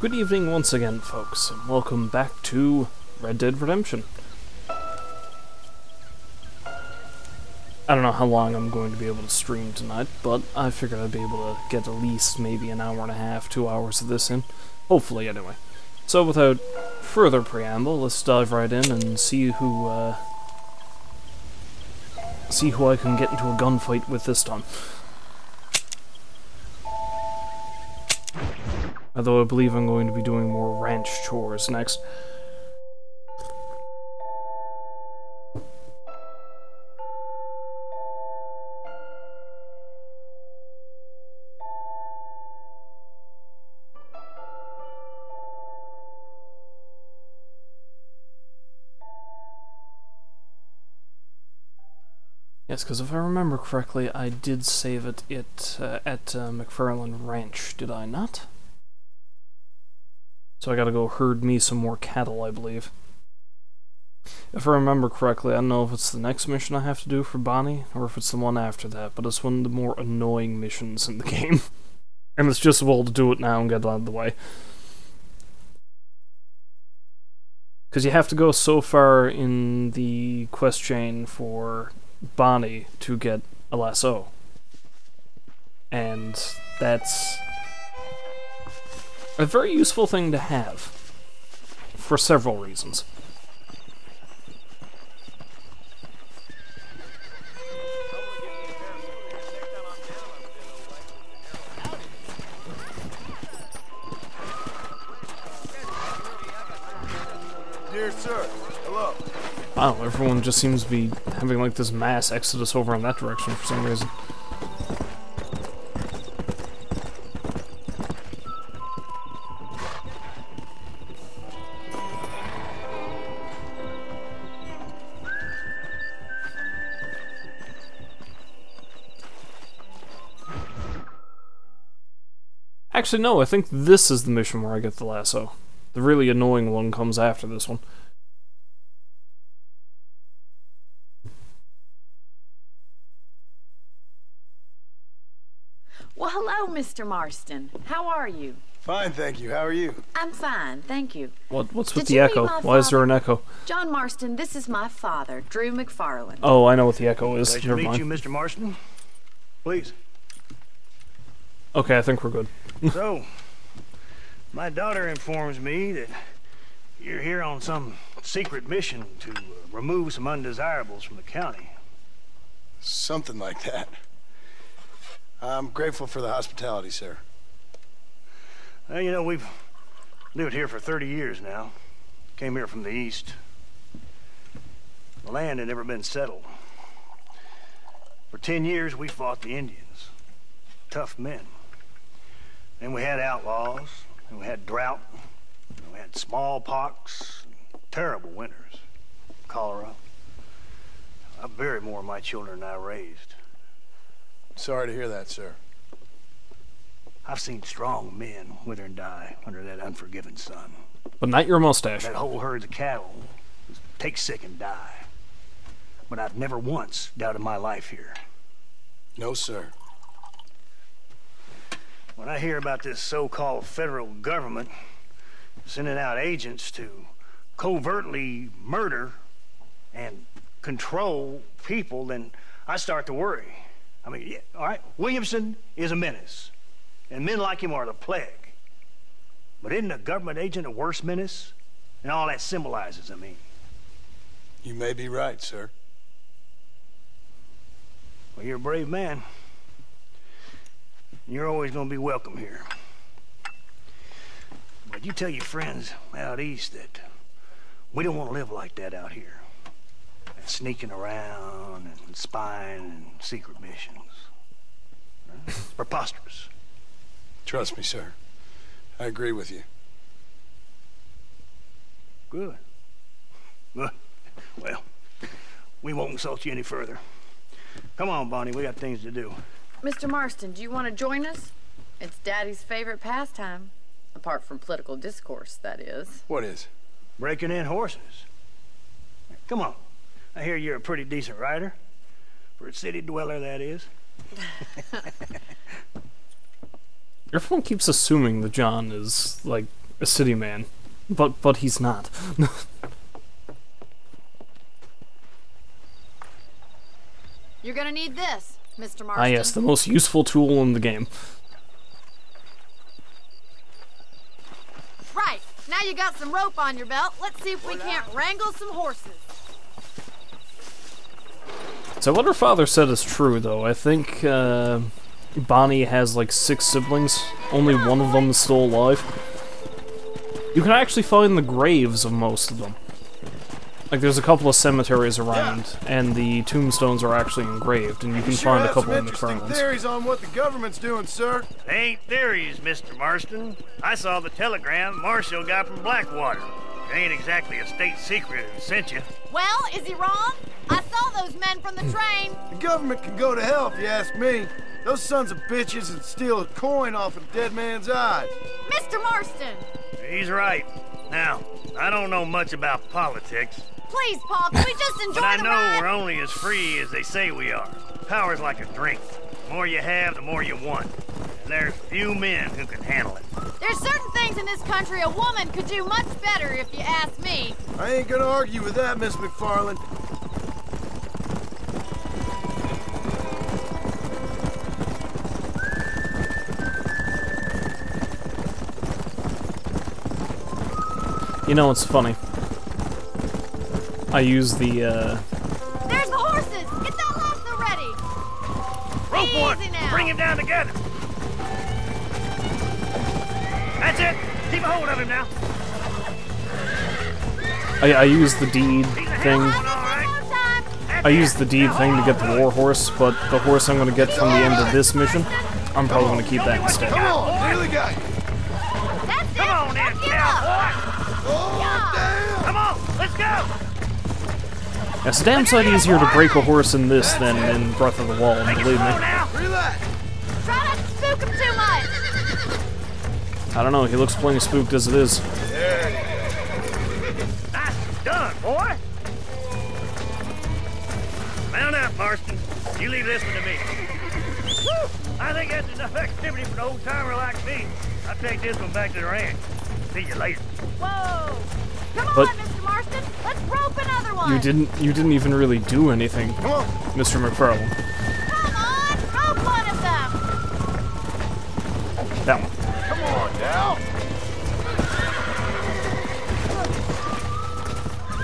Good evening once again, folks, and welcome back to Red Dead Redemption. I don't know how long I'm going to be able to stream tonight, but I figured I'd be able to get at least maybe an hour and a half, 2 hours of this in. Hopefully, anyway. So without further preamble, let's dive right in and see who I can get into a gunfight with this time. Although I believe I'm going to be doing more ranch chores next. Yes, because if I remember correctly, I did save it at McFarland Ranch, did I not? So I gotta go herd me some more cattle, I believe. If I remember correctly, I don't know if it's the next mission I have to do for Bonnie, or if it's the one after that, but it's one of the more annoying missions in the game. And it's just well to do it now and get it out of the way. Because you have to go so far in the quest chain for Bonnie to get a lasso. And that's a very useful thing to have, for several reasons. Dear sir, hello. Wow, everyone just seems to be having like this mass exodus over in that direction for some reason. Actually, no, I think this is the mission where I get the lasso. The really annoying one comes after this one. Well, hello, Mr. Marston. How are you? Fine, thank you. How are you? I'm fine, thank you. What's with Did the you meet echo? my Why is there father? an echo? John Marston, this is my father, Drew McFarland. Oh, I know what the echo is. Pleasure to Never meet mind. you, Mr. Marston. Please. Okay, I think we're good. So, my daughter informs me that you're here on some secret mission to remove some undesirables from the county. Something like that. I'm grateful for the hospitality, sir. Well, you know, we've lived here for 30 years now. Came here from the east. The land had never been settled. For 10 years, we fought the Indians. Tough men. Then we had outlaws, and we had drought, and we had smallpox, and terrible winters, cholera. I buried more of my children than I raised. Sorry to hear that, sir. I've seen strong men wither and die under that unforgiving sun. But not your mustache. That whole herds of cattle take sick and die. But I've never once doubted my life here. No, sir. When I hear about this so-called federal government sending out agents to covertly murder and control people, then I start to worry. I mean, yeah, all right, Williamson is a menace, and men like him are the plague. But isn't a government agent a worse menace? And all that symbolizes, I mean. You may be right, sir. Well, you're a brave man. You're always going to be welcome here. But you tell your friends out east that we don't want to live like that out here. Sneaking around and spying and secret missions. It's preposterous. Trust me, sir. I agree with you. Good. Good. Well, we won't insult you any further. Come on, Bonnie, we got things to do. Mr. Marston, do you want to join us? It's Daddy's favorite pastime. Apart from political discourse, that is. What is? Breaking in horses. Come on. I hear you're a pretty decent rider. For a city dweller, that is. Everyone keeps assuming that John is, like, a city man. But he's not. You're gonna need this, Mr. Marston. Ah yes, the most useful tool in the game. Right. Now you got some rope on your belt. Let's see if we can't wrangle some horses. So what her father said is true, though. I think Bonnie has like 6 siblings. Only one of them is still alive. You can actually find the graves of most of them. Like, there's a couple of cemeteries around, and the tombstones are actually engraved, and you can find a couple of McFarlanes. Theories on what the government's doing, sir. They ain't theories, Mr. Marston. I saw the telegram Marshall got from Blackwater. It ain't exactly a state secret and sent you. Well, is he wrong? I saw those men from the train. The government can go to hell if you ask me. Those sons of bitches would steal a coin off a dead man's eyes. Mr. Marston! He's right. Now, I don't know much about politics. Please, Paul, can we just enjoy But I the know ride? we're only as free as they say we are. Power's like a drink. The more you have, the more you want. And there's few men who can handle it. There's certain things in this country a woman could do much better, if you ask me. I ain't gonna argue with that, Miss McFarland. You know, it's funny. I use the, There's the horses! Get that lasso ready! Rope one! Easy now. Bring him down together! That's it! Keep a hold of him now! I use the deed thing. All right. One more time! I use the deed thing to get the war horse, but the horse I'm gonna get from the end of this mission, I'm probably gonna keep that instead. Come on, nearly got you. That's it! Come on then, Now get up! cowboy! Oh, damn! Come on, let's go! Yeah, it's a damn sight easier to break a horse in this than in Breath of the Wild, Take it believe slow me. now! Relax. Try not to spook him too much! I don't know, he looks plenty spooked as it is. Nice done, boy! Mount up, Marston. You leave this one to me. Woo! I think that's enough activity for an old-timer like me. I'll take this one back to the ranch. See you later. Whoa! Come on, But- Mr. Marston! Let's rope another one! You didn't even really do anything, Come on. Mr. McFarlane. Come on! Rope one of them! That one. Come on now.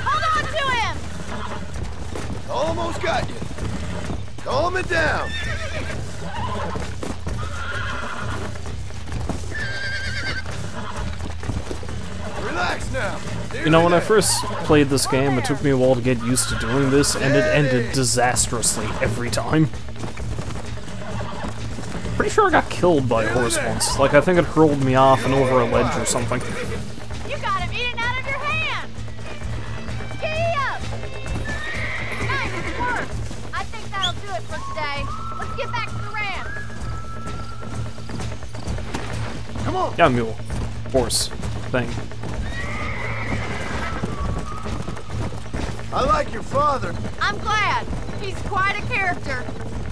Hold on to him! Almost got you. Calm it down. Relax now. You know, when I first played this game, it took me a while to get used to doing this, and it ended disastrously every time. Pretty sure I got killed by a horse once. Like, I think it hurled me off and over a ledge or something. You got him eating out of your hand! Giddy up! Nice work! I think that'll do it for today. Let's get back to the ranch. Come on. Yeah, mule. Horse. Thing. I like your father. I'm glad. He's quite a character.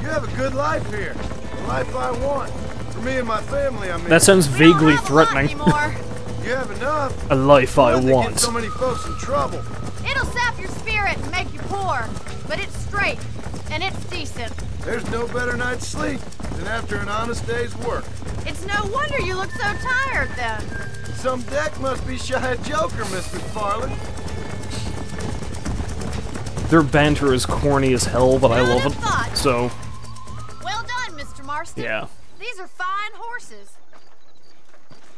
You have a good life here. The life I want. For me and my family, I mean. That sounds We don't vaguely have a lot threatening. anymore. You have enough. A life I Why'd they get want. so many folks in trouble. It'll sap your spirit and make you poor, but it's straight and it's decent. There's no better night's sleep than after an honest day's work. It's no wonder you look so tired then. Some deck must be shy of Joker, Miss McFarland. Their banter is corny as hell, but I Who'd love have it. thought? So, Well done, Mr. Marston. yeah. These are fine horses.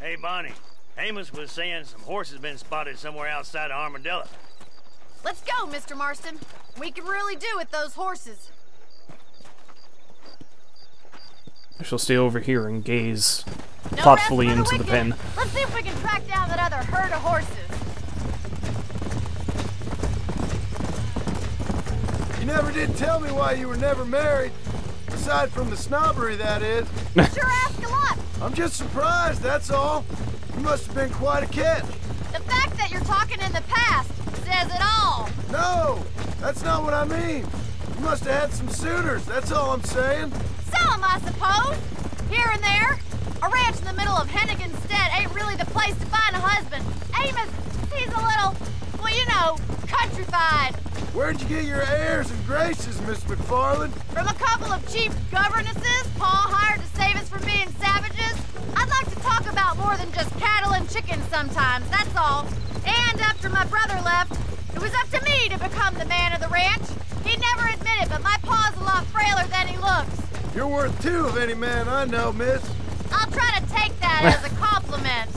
Hey, Bonnie. Amos was saying some horses been spotted somewhere outside of Armadillo. Let's go, Mr. Marston. We can really do with those horses. I shall stay over here and gaze No thoughtfully rest for the into the wicked. pen. Let's see if we can track down that other herd of horses. You never did tell me why you were never married. Aside from the snobbery, that is. Sure ask a lot. I'm just surprised, that's all. You must have been quite a catch. The fact that you're talking in the past says it all. No, that's not what I mean. You must have had some suitors, that's all I'm saying. Some, I suppose. Here and there. A ranch in the middle of Hennigan's Stead ain't really the place to find a husband. you know, countrified. Where'd you get your airs and graces, Miss McFarland? From a couple of cheap governesses Paul hired to save us from being savages. I'd like to talk about more than just cattle and chickens sometimes, that's all. And after my brother left, it was up to me to become the man of the ranch. He'd never admit it, but my pa's a lot frailer than he looks. You're worth two of any man I know, miss. I'll try to take that as a compliment.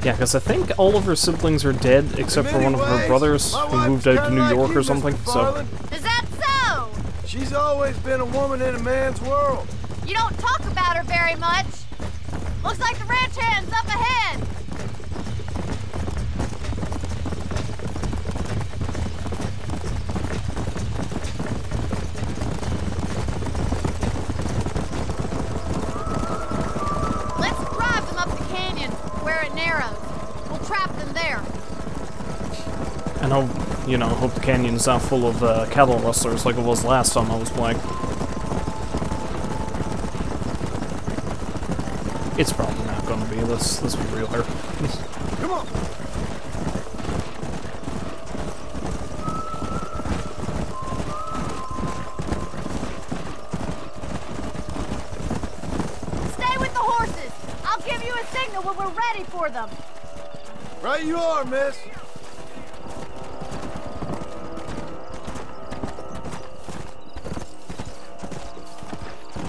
Yeah, because I think all of her siblings are dead, except for one of her brothers who moved out to New York or something, so... Is that so? She's always been a woman in a man's world. You don't talk about her very much. Looks like the ranch hand's up ahead. Let's drive them up the canyon where it narrows. We'll trap them there. And hope the canyon's not full of cattle rustlers like it was last time I was playing. It's probably not gonna be. Let's be real here. Come on. Stay with the horses. I'll give you a signal when we're ready for them. Right you are, miss.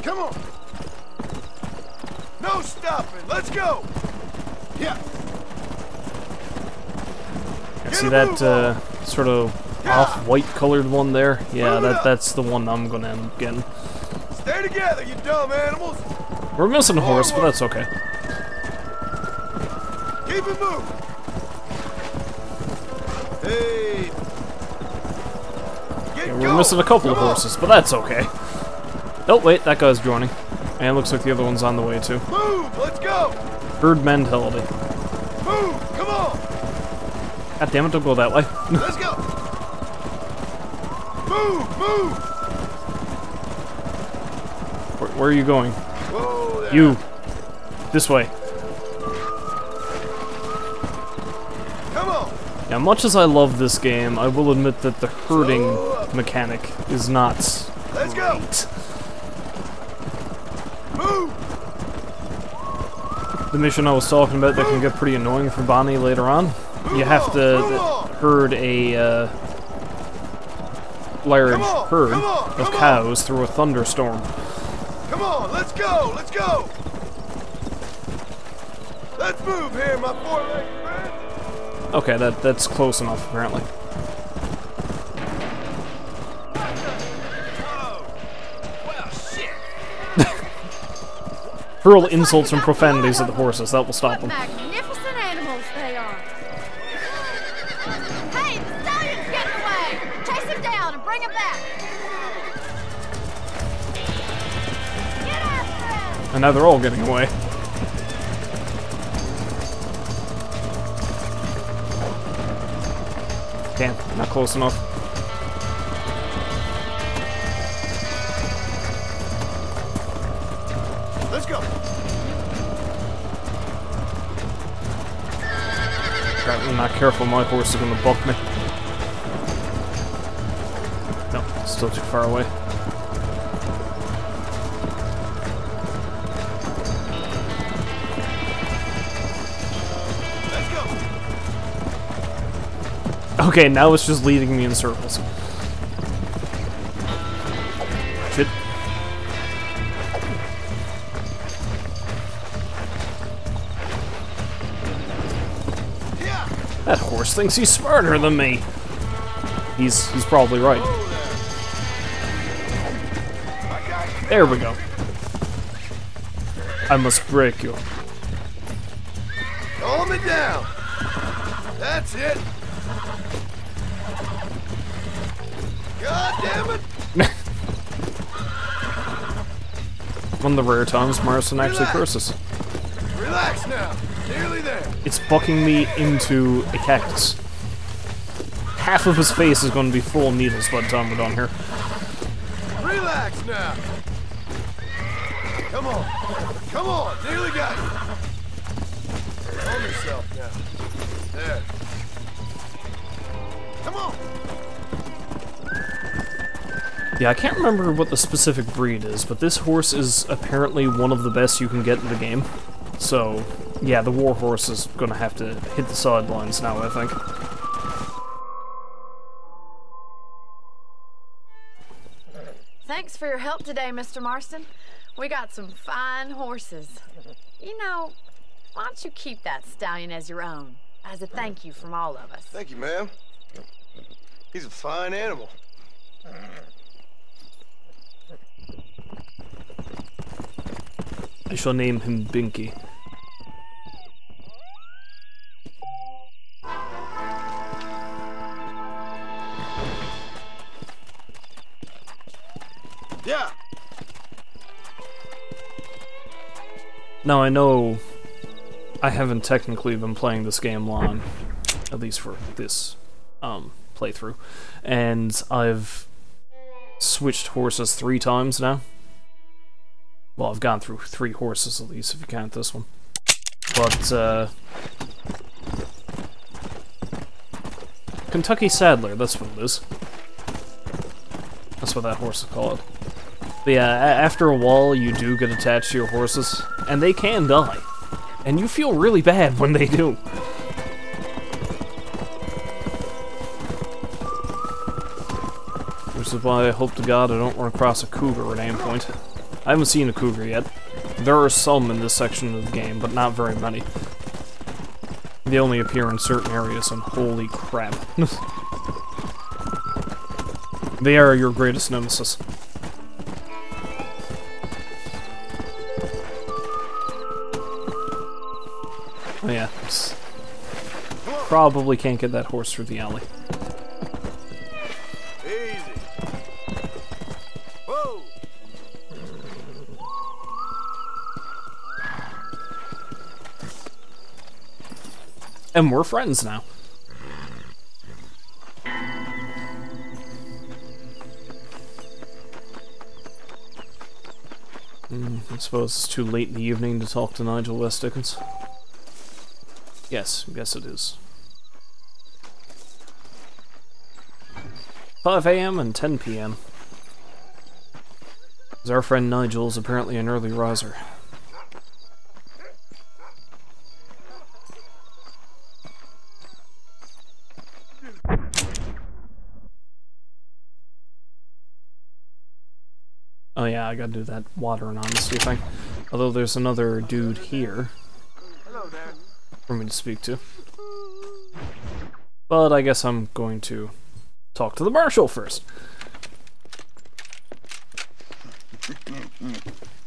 Come on. No stopping. Let's go. Yeah. See that sort of off-white colored one there? Yeah, that's the one I'm gonna end up getting. Stay together, you dumb animals. We're missing a horse, but that's okay. Keep it moving. Hey. Get Yeah, we're going. missing a couple of Come on. horses, but that's okay. Oh, wait, that guy's joining. And it looks like the other one's on the way, too. Move. Let's go. Herd mentality. Move. Come on. God damn it, don't go that way. Let's go. Move. Move. Where are you going? Whoa there. You. This way. Come on. Now, much as I love this game, I will admit that the herding mechanic is not Let's go. great. Move. The mission I was talking about that can get pretty annoying for Bonnie later on. You have to herd a large herd of cows through a thunderstorm. Come on. Let's go. Let's go. Let's move here, my four-legged friend. Okay, that's close enough, apparently. Oh. Well, shit. Hurl insults and profanities at the horses. That will stop them. What magnificent animals they are. Hey, the stallion's getting away. Chase him down and bring him back. Get after him. And now they're all getting away. Damn, not close enough. Let's go. Crap, I'm not careful, my horse is gonna buck me. No, still too far away. Let's go. Okay, now it's just leading me in circles. Shit. Yeah. That horse thinks he's smarter than me. He's probably right. Oh, there. I got you. There we go. I must break you. Calm it down. That's it. God damn it. One of the rare times Morrison actually curses. Relax now. Nearly there. It's bucking me into a cactus. Half of his face is going to be full of needles by the time we're done here. Relax now. Come on. Come on. Nearly got you. Calm yourself now. There. Come on! Yeah, I can't remember what the specific breed is, but this horse is apparently one of the best you can get in the game. So, yeah, the war horse is gonna have to hit the sidelines now, I think. Thanks for your help today, Mr. Marston. We got some fine horses. You know, why don't you keep that stallion as your own, as a thank you from all of us? Thank you, ma'am. He's a fine animal. I shall name him Binky. Yeah. Now, I know I haven't technically been playing this game long, at least for this playthrough, and I've switched horses 3 times now. Well, I've gone through 3 horses at least, if you count this one. But, Kentucky Saddler, that's what it is. That's what that horse is called. But yeah, after a while, you do get attached to your horses, and they can die. And you feel really bad when they do. Which is why I hope to God I don't run across a cougar at any point. I haven't seen a cougar yet. There are some in this section of the game, but not very many. They only appear in certain areas, and holy crap. They are your greatest nemesis. Oh yeah, probably can't get that horse through the alley. Easy. Whoa. And we're friends now. I suppose it's too late in the evening to talk to Nigel West Dickens. Yes, it is. 5 AM and 10 PM. As our friend Nigel is apparently an early riser. Oh yeah, I gotta do that water and honesty thing. Although there's another dude here for me to speak to. But I guess I'm going to talk to the marshal first.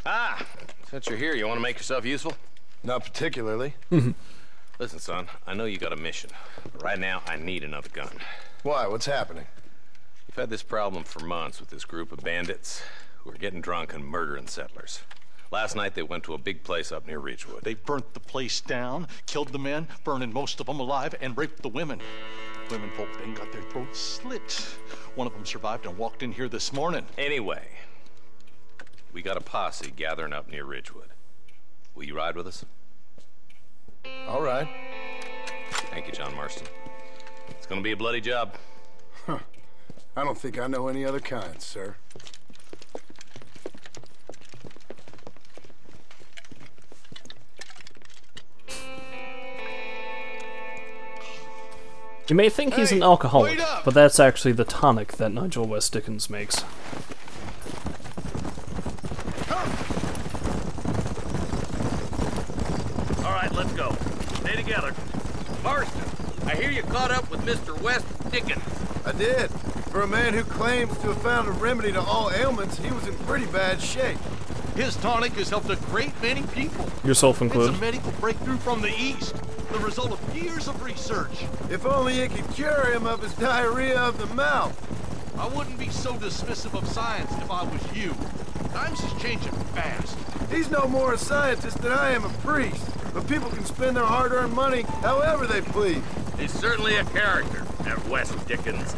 Ah, since you're here, you want to make yourself useful? Not particularly. Listen, son, I know you got a mission, but right now I need another gun. Why? What's happening? We've had this problem for months with this group of bandits who are getting drunk and murdering settlers. Last night they went to a big place up near Ridgewood. They burnt the place down, killed the men, burning most of them alive, and raped the women. Women folk then got their throats slit. One of them survived and walked in here this morning. Anyway, we got a posse gathering up near Ridgewood. Will you ride with us? All right. Thank you, John Marston. It's gonna be a bloody job. I don't think I know any other kind, sir. You may think he's an alcoholic, but that's actually the tonic that Nigel West Dickens makes. All right, let's go. Stay together. Marston, I hear you caught up with Mr. West Dickens. I did. For a man who claims to have found a remedy to all ailments, he was in pretty bad shape. His tonic has helped a great many people. Yourself It's included. a medical breakthrough from the East, the result of years of research. If only it could cure him of his diarrhea of the mouth. I wouldn't be so dismissive of science if I was you. Times is changing fast. He's no more a scientist than I am a priest. But people can spend their hard-earned money however they please. He's certainly a character, that West Dickens.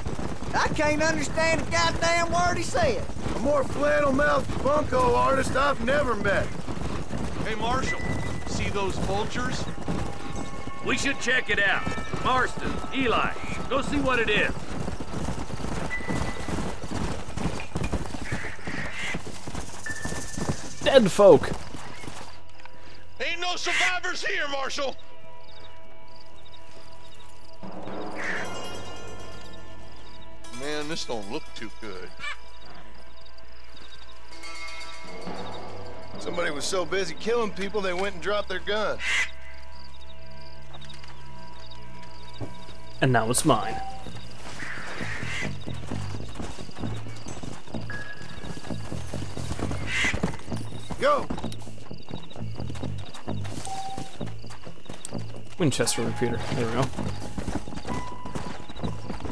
I can't understand a goddamn word he said. A more flannel-mouthed bunco artist I've never met. Hey, Marshal, see those vultures? We should check it out. Marston, Eli, go see what it is. dead folk. Ain't no survivors here, Marshal. Man, this don't look too good. Somebody was so busy killing people they went and dropped their gun. And now it's mine. Go! Winchester repeater. There we go.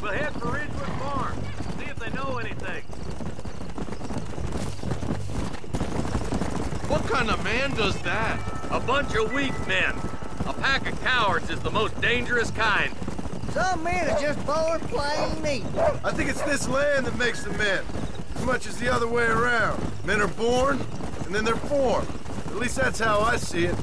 We'll head for Ridgewood Farm. See if they know anything. What kind of man does that? A bunch of weak men. A pack of cowards is the most dangerous kind. Some men are just born plain evil. I think it's this land that makes the men, as much as the other way around. Men are born, and then they're formed. At least that's how I see it.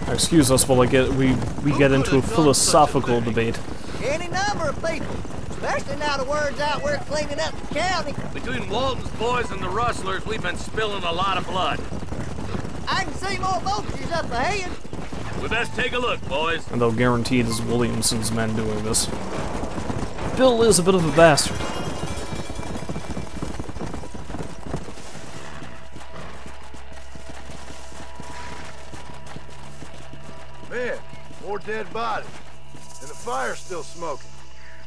Excuse us while we get into a philosophical debate. Any number of people, especially now the word's out we're cleaning up the county. Between Walton's boys and the rustlers, we've been spilling a lot of blood. I can see more vultures up ahead. We best take a look, boys. And they'll guarantee it is Williamson's men doing this. Bill is a bit of a bastard. Man, more dead bodies. And the fire's still smoking.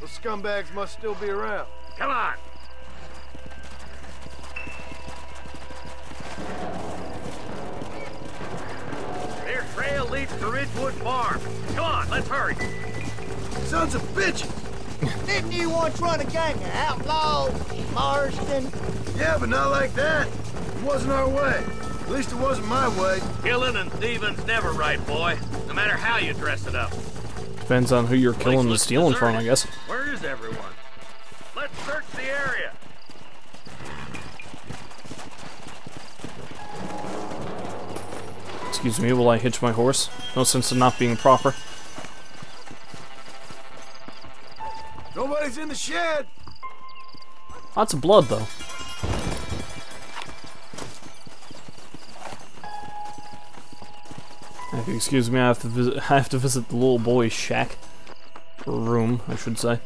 Those scumbags must still be around. Come on. Their trail leads to Ridgewood Farm. Come on, let's hurry. Sons of bitches! Didn't you once run a gang of outlaws, Marston? Yeah, but not like that. It wasn't our way. At least it wasn't my way. Killing and thieving's never right, boy. No matter how you dress it up. Depends on who you're killing and stealing from, I guess. Where is everyone? Let's search the area. Excuse me, will I hitch my horse? No sense in not being proper. Nobody's in the shed. Lots of blood, though. If you excuse me, I have to visit the little boy's shack. Or room, I should say.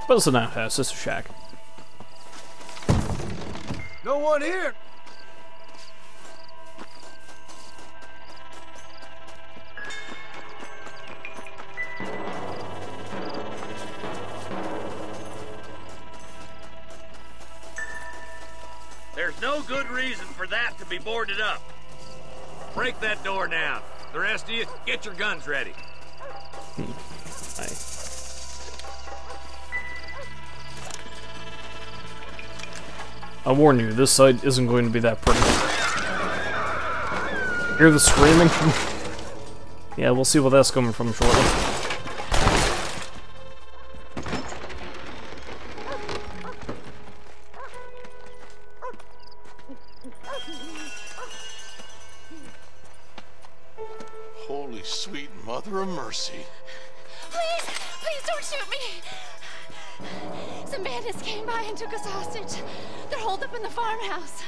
But it's an outhouse, it's a shack. No one here. There's no good reason for that to be boarded up. Break that door down. The rest of you, get your guns ready. I warn you, this site isn't going to be that pretty. Hear the screaming? Yeah, we'll see where that's coming from shortly. Holy sweet mother of mercy. Please don't shoot me. Some bandits came by and took us hostage. They're holed up in the farmhouse.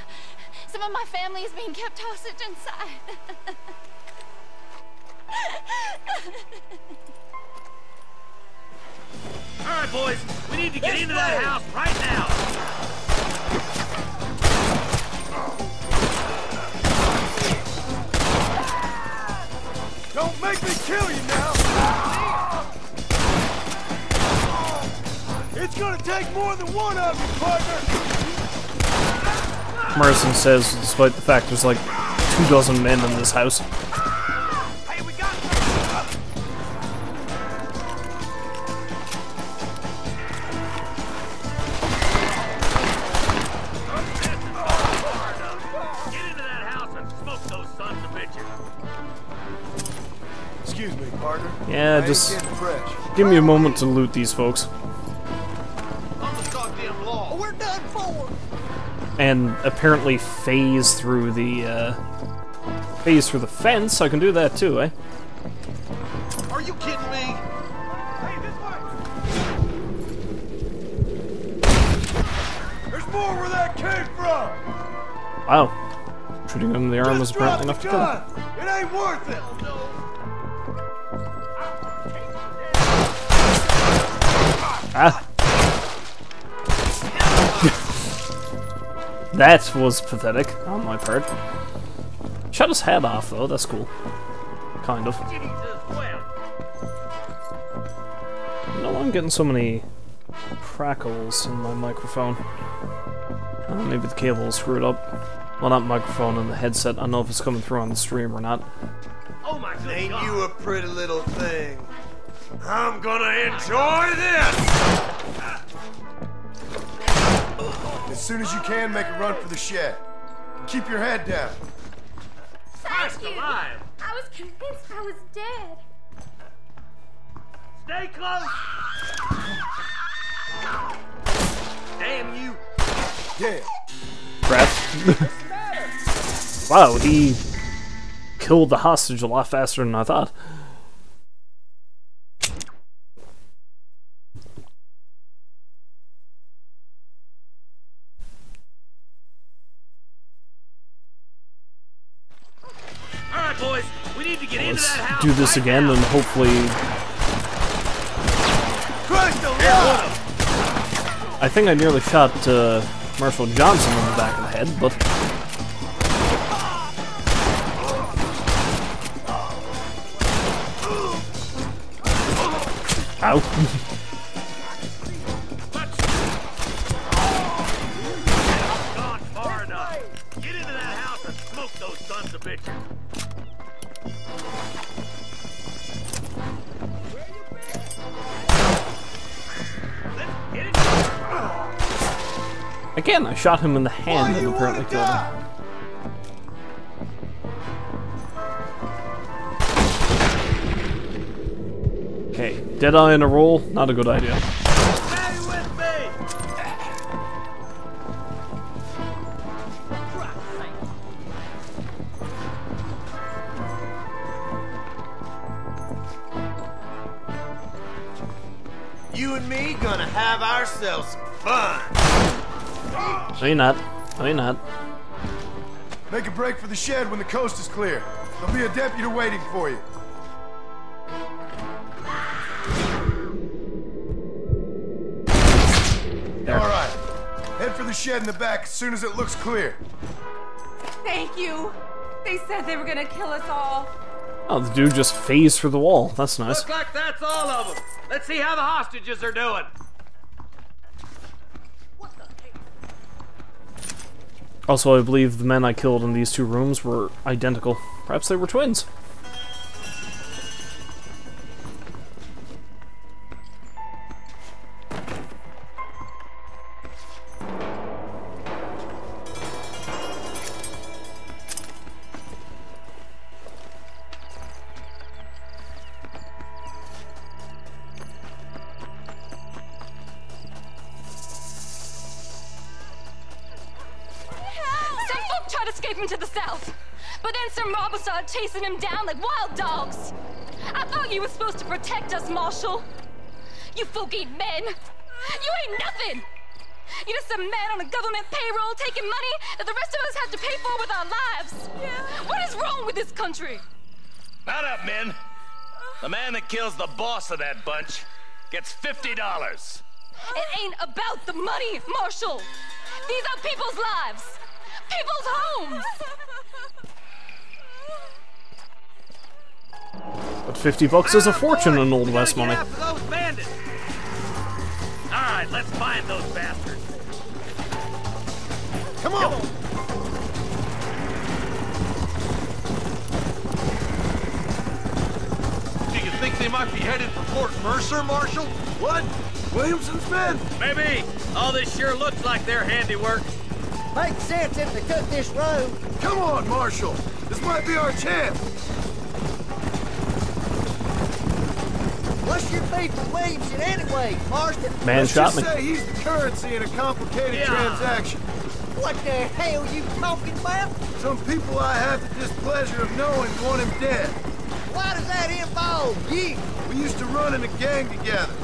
Some of my family is being kept hostage inside. All right, boys, we need to get into that house right now. Don't make me kill you now. It's gonna take more than one of you, partner. Morrison says, despite the fact there's like 24 men in this house. Hey, we got Get into that house and smoke those sons of bitches. Excuse me, partner. Yeah, I just ain't getting fresh. give me a moment to loot these folks. On the goddamn law. We're done for. And apparently phase through the fence. I can do that too, eh? Are you kidding me? Hey, this way. There's more where that came from. Wow. Shooting him in the arm was apparently enough to kill him. It ain't worth it! Ah. That was pathetic on my part. Shut his head off though, that's cool. Kind of. You know, I'm getting so many crackles in my microphone. Maybe the cable is screwed up. Well, not microphone and the headset. I don't know if it's coming through on the stream or not. Oh my God. Ain't you a pretty little thing? I'm gonna enjoy this! As soon as you can, make a run for the shed. Keep your head down. Thank you. Alive. I was convinced I was dead. Stay close. Damn you. Damn. Crap. Wow, he killed the hostage a lot faster than I thought. Alright, boys. We need to get into that house. Do this right again now. and hopefully... I think I nearly shot Marshall Johnson in the back of the head, but... Ow. Gone far enough. Get into that house and smoke those sons of bitches. Again, I shot him in the hand and apparently killed him. Okay, Deadeye in a roll, not a good idea. Stay with me. You and me gonna have ourselves some fun. No, you're not. No, you're not. Make a break for the shed when the coast is clear. There'll be a deputy waiting for you. There. All right. Head for the shed in the back as soon as it looks clear. Thank you. They said they were gonna kill us all. Oh, the dude just phased through the wall. That's nice. Looks like that's all of them. Let's see how the hostages are doing. Also, I believe the men I killed in these two rooms were identical. Perhaps they were twins. Tried escaping to the south, but then some robbers started chasing him down like wild dogs. I thought you were supposed to protect us, Marshal. You folk ain't men. You ain't nothing. You're just a man on a government payroll taking money that the rest of us have to pay for with our lives. Yeah. What is wrong with this country? Not up, men. The man that kills the boss of that bunch gets $50. It ain't about the money, Marshal. These are people's lives. People's homes! But $50 is a fortune in Old West money. After those bandits. All right, let's find those bastards. Come on! Do you think they might be headed for Fort Mercer, Marshal? What? Williamson's men? Maybe. All this sure looks like their handiwork. Makes sense if they took this road. Come on, Marshal. This might be our chance. What's your beef with Williamson anyway, Marston? Man Let's shot just me. say he's the currency in a complicated transaction. What the hell are you talking about? Some people I have the displeasure of knowing want him dead. Why does that involve you? We used to run in a gang together.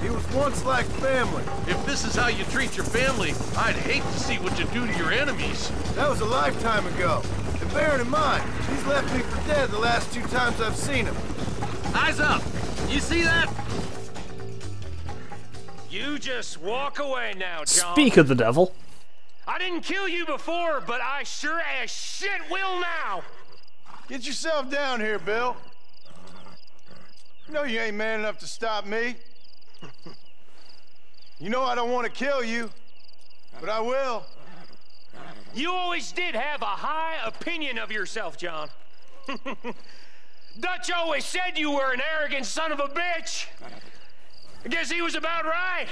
He was once like family. If this is how you treat your family, I'd hate to see what you do to your enemies. That was a lifetime ago. And bearing in mind, he's left me for dead the last 2 times I've seen him. Eyes up! You see that? You just walk away now, John. Speak of the devil. I didn't kill you before, but I sure as shit will now. Get yourself down here, Bill. You know you ain't man enough to stop me. You know I don't want to kill you, but I will. You always did have a high opinion of yourself, John. Dutch always said you were an arrogant son of a bitch. I guess he was about right.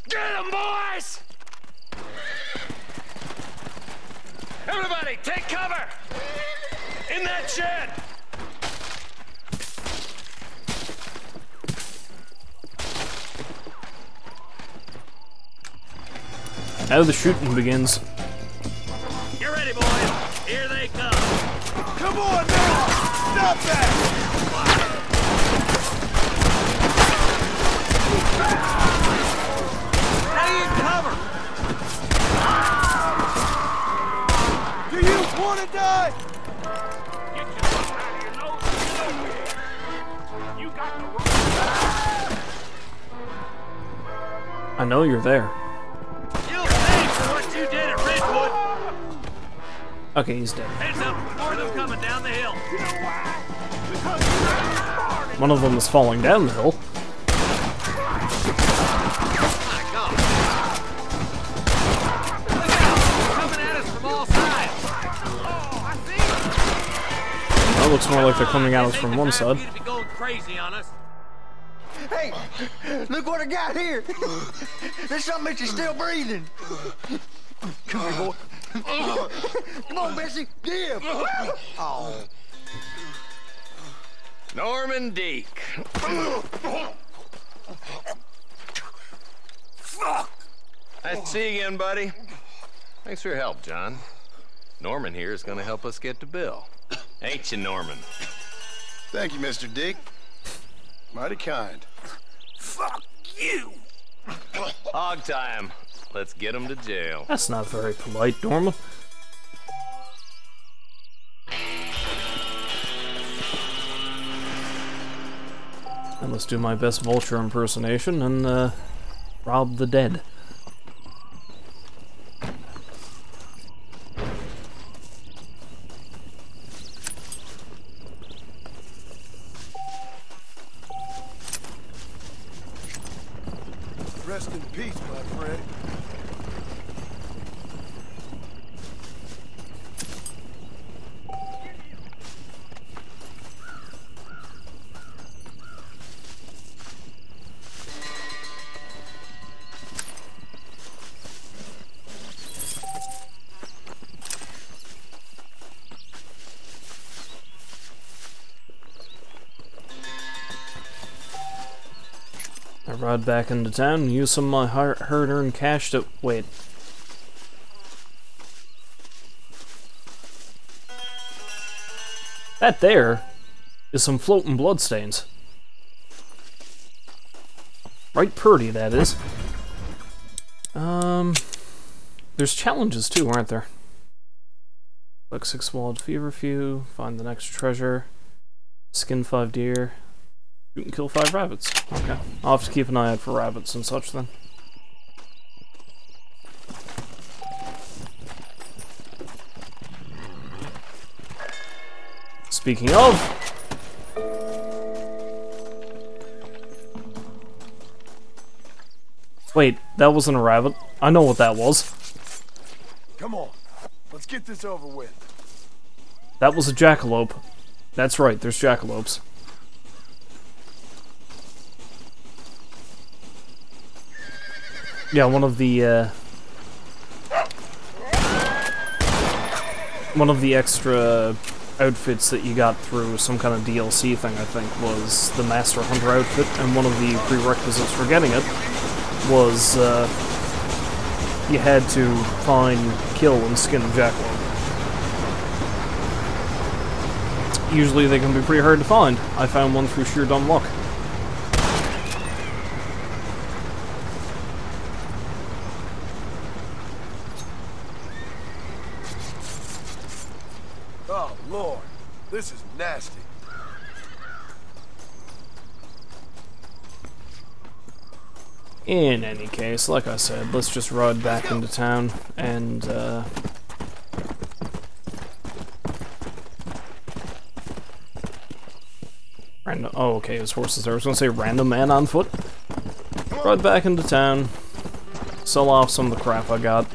Get him, boys! Everybody, take cover! In that shed! Now the shooting begins. Get ready, boys. Here they come. Come on now! Stop that! Stay in cover! Do you want to die? Get your foot out of your nose and get over here. You got the rope. I know you're there. You'll pay for what you did at Redwood. Okay, he's dead. Heads up, more of them coming down the hill. One of them is falling down the hill. My God. Look out, coming at us from all sides. Oh, I see. That looks more like they're coming at us from one side. You'd be going crazy on us. Hey, look what I got here. There's something that you're still breathing. Come here, boy. Come on, Bessie. Give. Oh. Norman Deek. Fuck! Nice to see you again, buddy. Thanks for your help, John. Norman here is going to help us get to Bill. Ain't you, Norman? Thank you, Mr. Dick. Mighty kind. Fuck you! Hog time. Let's get him to jail. That's not very polite, Norman. And let's do my best vulture impersonation and rob the dead. Rest in peace, my friend. I ride back into town and use some of my hard-earned cash to... Wait. That there is some floating bloodstains. Right purty, that is. There's challenges too, aren't there? Collect 6 walled feverfew, find the next treasure, skin 5 deer, shoot and kill 5 rabbits. Okay, I'll have to keep an eye out for rabbits and such then. Speaking of... Wait, that wasn't a rabbit. I know what that was. Come on, let's get this over with. That was a jackalope. That's right, there's jackalopes. Yeah, one of the extra outfits that you got through some kind of DLC thing, I think, was the Master Hunter outfit, and one of the prerequisites for getting it was you had to find, kill, and skin a jackalope. Usually they can be pretty hard to find. I found one through sheer dumb luck. This is nasty. In any case, like I said, let's just ride back into town and, random. Oh, okay, his horse is there. I was gonna say random man on foot. Ride back into town, sell off some of the crap I got,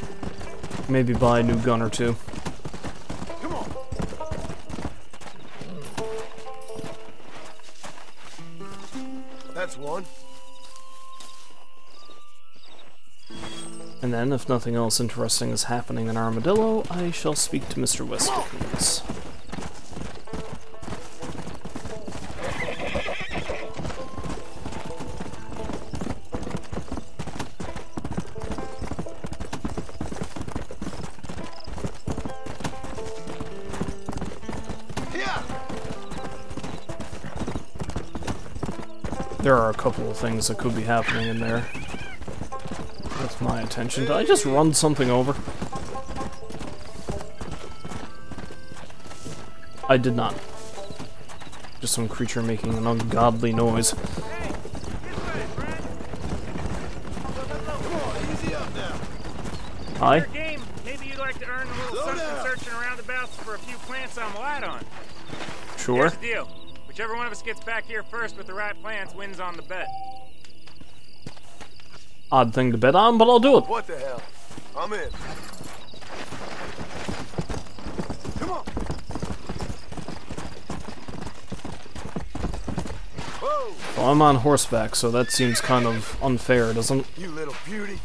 maybe buy a new gun or two. Come on. That's one. And then, if nothing else interesting is happening in Armadillo, I shall speak to Mr. Westwood. There are a couple of things that could be happening in there with my attention. Did I just run something over? I did not. Just some creature making an ungodly noise. Hi? Game. Maybe you'd like to earn a little something searching around the bouts for a few plants I'm light on. Sure. Here's the deal. Whichever one of us gets back here first with the right plants wins on the bet. Odd thing to bet on, but I'll do it. What the hell? I'm in. Come on. Whoa. Well, I'm on horseback, so that seems kind of unfair, doesn't it? You little beauty.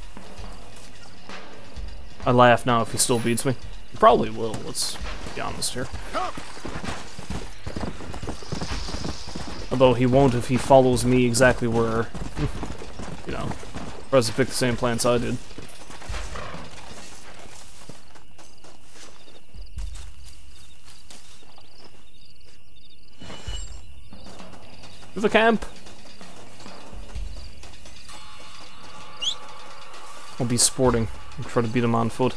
I laugh now if he still beats me. He probably will, let's be honest here. Come. Although he won't if he follows me exactly where, you know, tries to pick the same plants I did. To the camp! I'll be sporting and try to beat him on foot.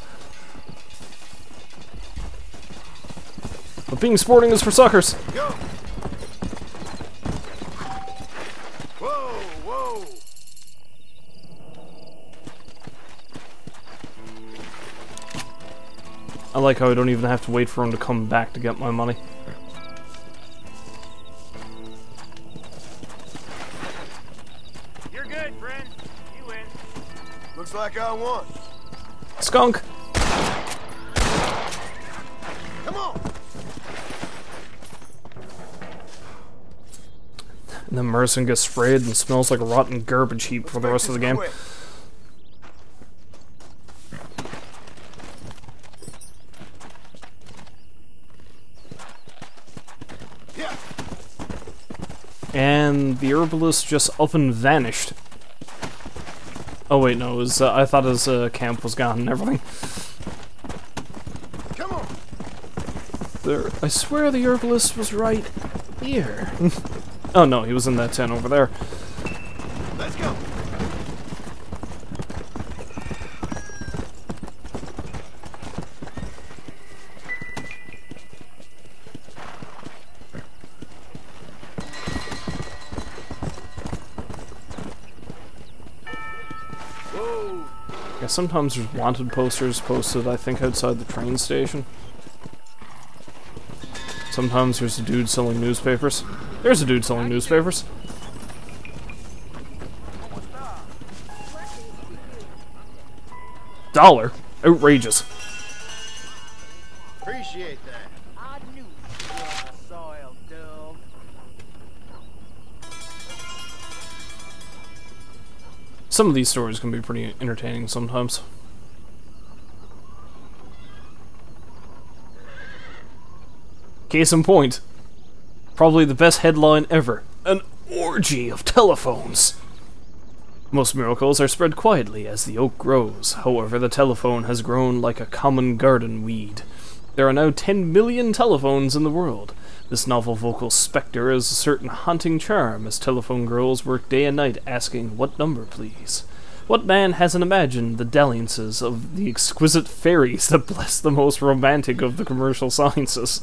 But being sporting is for suckers! Go. I like how I don't even have to wait for him to come back to get my money. You're good, friend. You win. Looks like I won. Skunk! Come on. And then Merson gets sprayed and smells like a rotten garbage heap for the rest of the game. Quick. And the herbalist just up and vanished. Oh wait, no, it was, I thought his camp was gone and everything. Come on. There, I swear the herbalist was right here. Oh no, he was in that tent over there. Let's go. Yeah, sometimes there's wanted posters posted, I think, outside the train station. Sometimes there's a dude selling newspapers. There's a dude selling newspapers. $1? Outrageous. Appreciate that. I knew you were a soiled dove. Some of these stories can be pretty entertaining sometimes. Case in point, probably the best headline ever: an orgy of telephones. Most miracles are spread quietly as the oak grows. However, the telephone has grown like a common garden weed. There are now 10 million telephones in the world. This novel vocal spectre has a certain haunting charm as telephone girls work day and night asking, "What number, please?" What man hasn't imagined the dalliances of the exquisite fairies that bless the most romantic of the commercial sciences?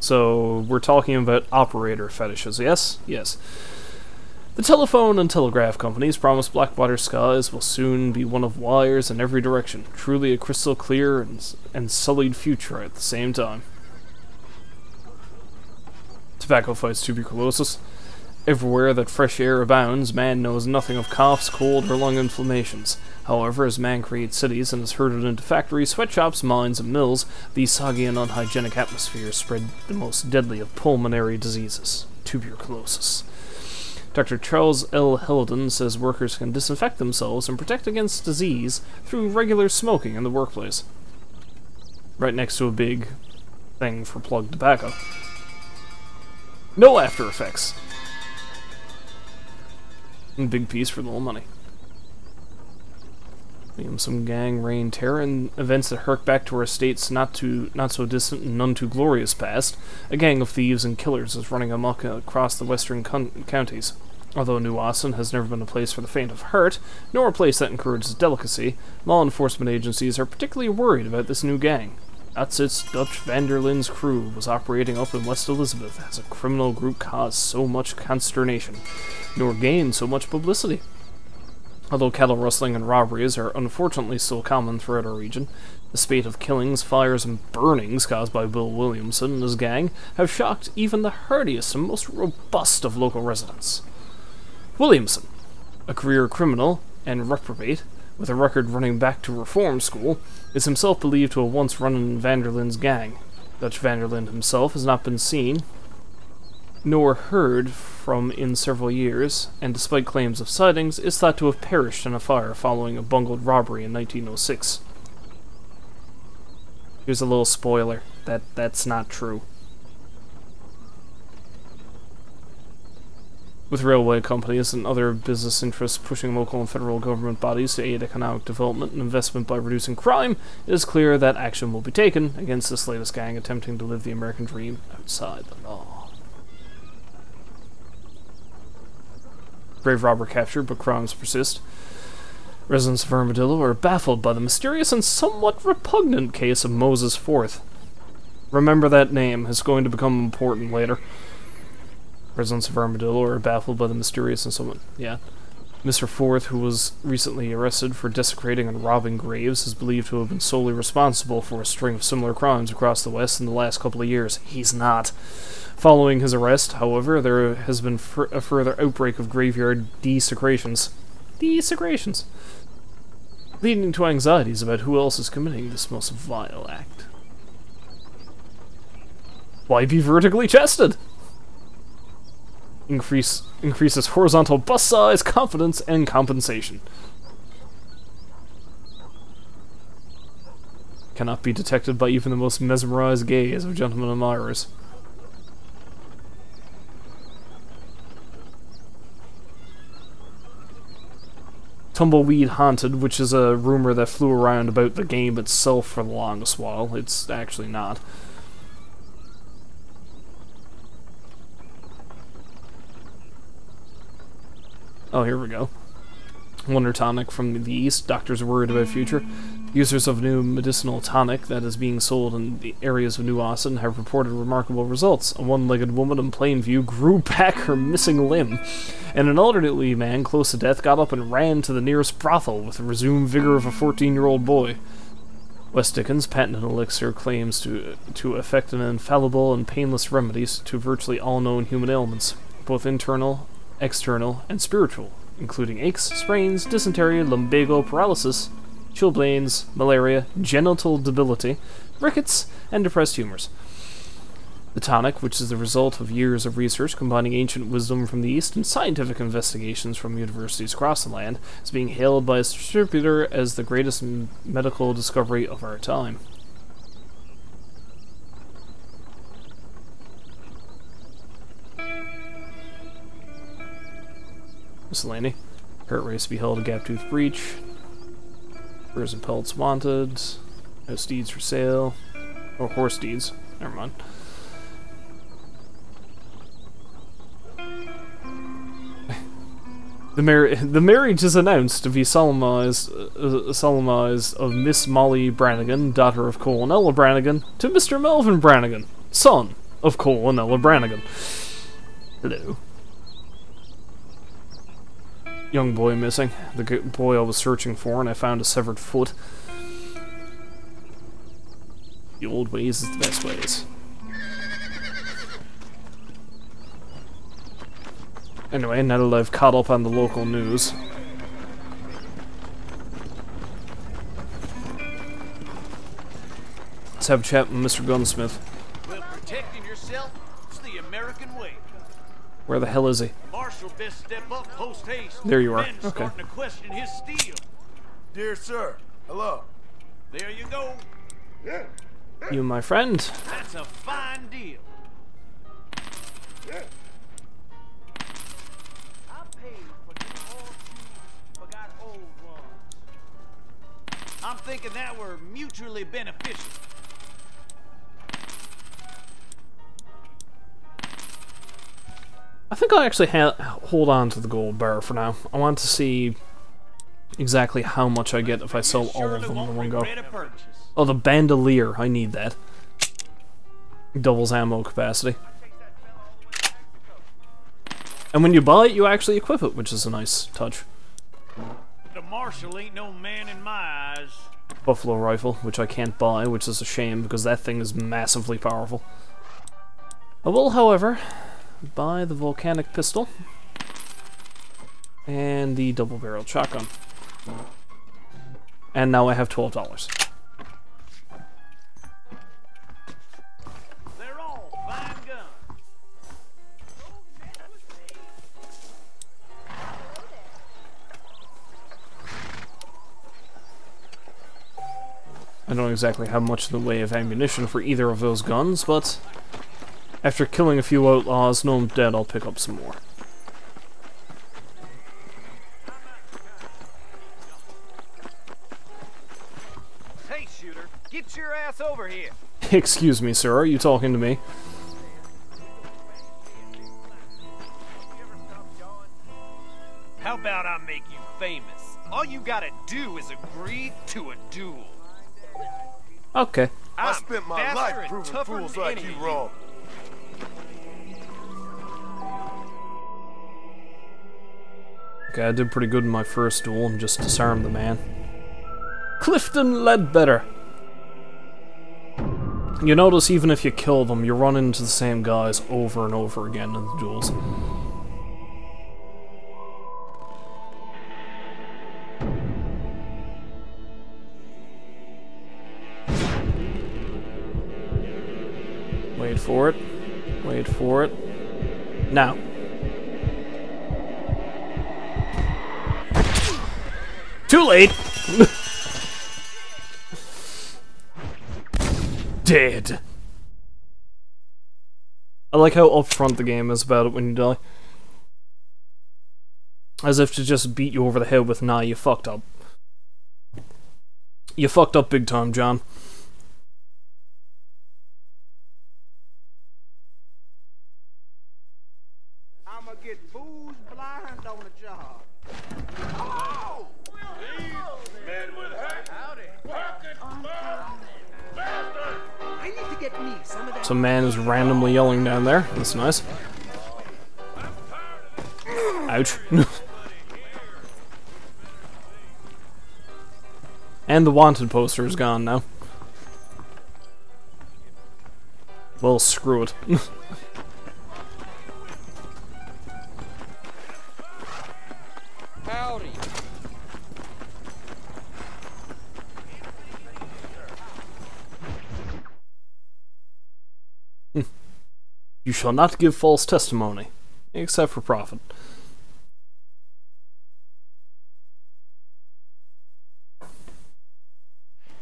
So, we're talking about operator fetishes, yes? Yes. The telephone and telegraph companies promise Blackwater skies will soon be one of wires in every direction, truly a crystal clear and sullied future at the same time. Tobacco fights tuberculosis. Everywhere that fresh air abounds, man knows nothing of coughs, cold, or lung inflammations. However, as man creates cities and is herded into factories, sweatshops, mines, and mills, the soggy and unhygienic atmosphere spread the most deadly of pulmonary diseases, tuberculosis. Dr. Charles L. Helden says workers can disinfect themselves and protect against disease through regular smoking in the workplace. Right next to a big thing for plug tobacco. No after effects. And big piece for little money. Some gang reign terror and events that hark back to our state's not so distant and none too glorious past. A gang of thieves and killers is running amok across the western counties. Although New Austin has never been a place for the faint of heart, nor a place that encourages delicacy, law enforcement agencies are particularly worried about this new gang. That's its Dutch Vanderlin's crew was operating up in West Elizabeth as a criminal group caused so much consternation, nor gained so much publicity. Although cattle rustling and robberies are unfortunately still common throughout our region, the spate of killings, fires, and burnings caused by Bill Williamson and his gang have shocked even the hardiest and most robust of local residents. Williamson, a career criminal and reprobate, with a record running back to reform school, is himself believed to have once run in Vanderlin's gang. Dutch Vanderlin himself has not been seen nor heard from in several years, and despite claims of sightings, is thought to have perished in a fire following a bungled robbery in 1906. Here's a little spoiler. That's not true. With railway companies and other business interests pushing local and federal government bodies to aid economic development and investment by reducing crime, it is clear that action will be taken against this latest gang attempting to live the American dream outside the law. Grave robber captured, but crimes persist. Residents of Armadillo are baffled by the mysterious and somewhat repugnant case of Moses Forth. Remember that name, it's going to become important later. Residents of Armadillo are baffled by the mysterious and somewhat... yeah. Mr. Forth, who was recently arrested for desecrating and robbing graves, is believed to have been solely responsible for a string of similar crimes across the West in the last couple of years. He's not. Following his arrest, however, there has been a further outbreak of graveyard desecrations. Desecrations. Leading to anxieties about who else is committing this most vile act. Why be vertically chested? Increases horizontal bust size, confidence, and compensation. Cannot be detected by even the most mesmerized gaze of gentlemen admirers. Tumbleweed Haunted, which is a rumor that flew around about the game itself for the longest while. It's actually not. Oh, here we go. Wonder tonic from the east. Doctors are worried about future. Users of new medicinal tonic that is being sold in the areas of New Austin have reported remarkable results. A one-legged woman in Plainview grew back her missing limb, and an elderly man close to death got up and ran to the nearest brothel with the resumed vigor of a 14-year-old boy. West Dickens' patented elixir claims to effect an infallible and painless remedies to virtually all known human ailments, both internal, external, and spiritual, including aches, sprains, dysentery, lumbago, paralysis, chilblains, malaria, genital debility, rickets, and depressed humors. The tonic, which is the result of years of research combining ancient wisdom from the East and scientific investigations from universities across the land, is being hailed by its distributor as the greatest medical discovery of our time. Miscellany. Kurt race beheld a gap-tooth breach. Furs and pelts wanted. No steeds for sale. Or horse steeds. Never mind. The marriage is announced to be solemnized of Miss Molly Brannigan, daughter of Colonel Brannigan, to Mr. Melvin Brannigan, son of Cole and Ella Brannigan. Hello. Young boy missing. The boy I was searching for, and I found a severed foot. The old ways is the best ways. Anyway, now that I've caught up on the local news, let's have a chat with Mr. Gunsmith. Well, protecting yourself is the American way. Where the hell is he? Marshal best step up post haste. There you are. Men Okay. starting to question his steel. Dear sir, hello. There you go. You, my friend. That's a fine deal. I paid for new horseshoes, forgot old ones. I'm thinking that were mutually beneficial. I think I'll actually hold on to the gold bar for now. I want to see exactly how much I get if I sell all of them in one go. Oh, the bandolier. I need that. Doubles ammo capacity. And when you buy it, you actually equip it, which is a nice touch. The marshal ain't no man in my eyes. Buffalo rifle, which I can't buy, which is a shame because that thing is massively powerful. I will, however, buy the volcanic pistol and the double-barreled shotgun. And now I have $12. They're all fine guns. I don't know exactly how much in the way of ammunition for either of those guns, but after killing a few outlaws, know I'm dead, I'll pick up some more. Hey, shooter, get your ass over here. Excuse me, sir, are you talking to me? How about I make you famous? All you gotta do is agree to a duel. Okay. I spent my faster life and proving tougher fools than like any you of wrong. Okay, I did pretty good in my first duel and just disarmed the man. Clifton Ledbetter! You notice even if you kill them, you run into the same guys over and over again in the duels. Wait for it. Wait for it. Now. Too late! Dead. I like how upfront the game is about it when you die. As if to just beat you over the head with, nah, you fucked up. You fucked up big time, John. I'ma get booze blind on the job. Oh! Men with hats. Howdy. I need to get me some of that. Some man is randomly yelling down there. That's nice. Ouch. And the wanted poster is gone now. Well, screw it. Howdy. You shall not give false testimony, except for profit.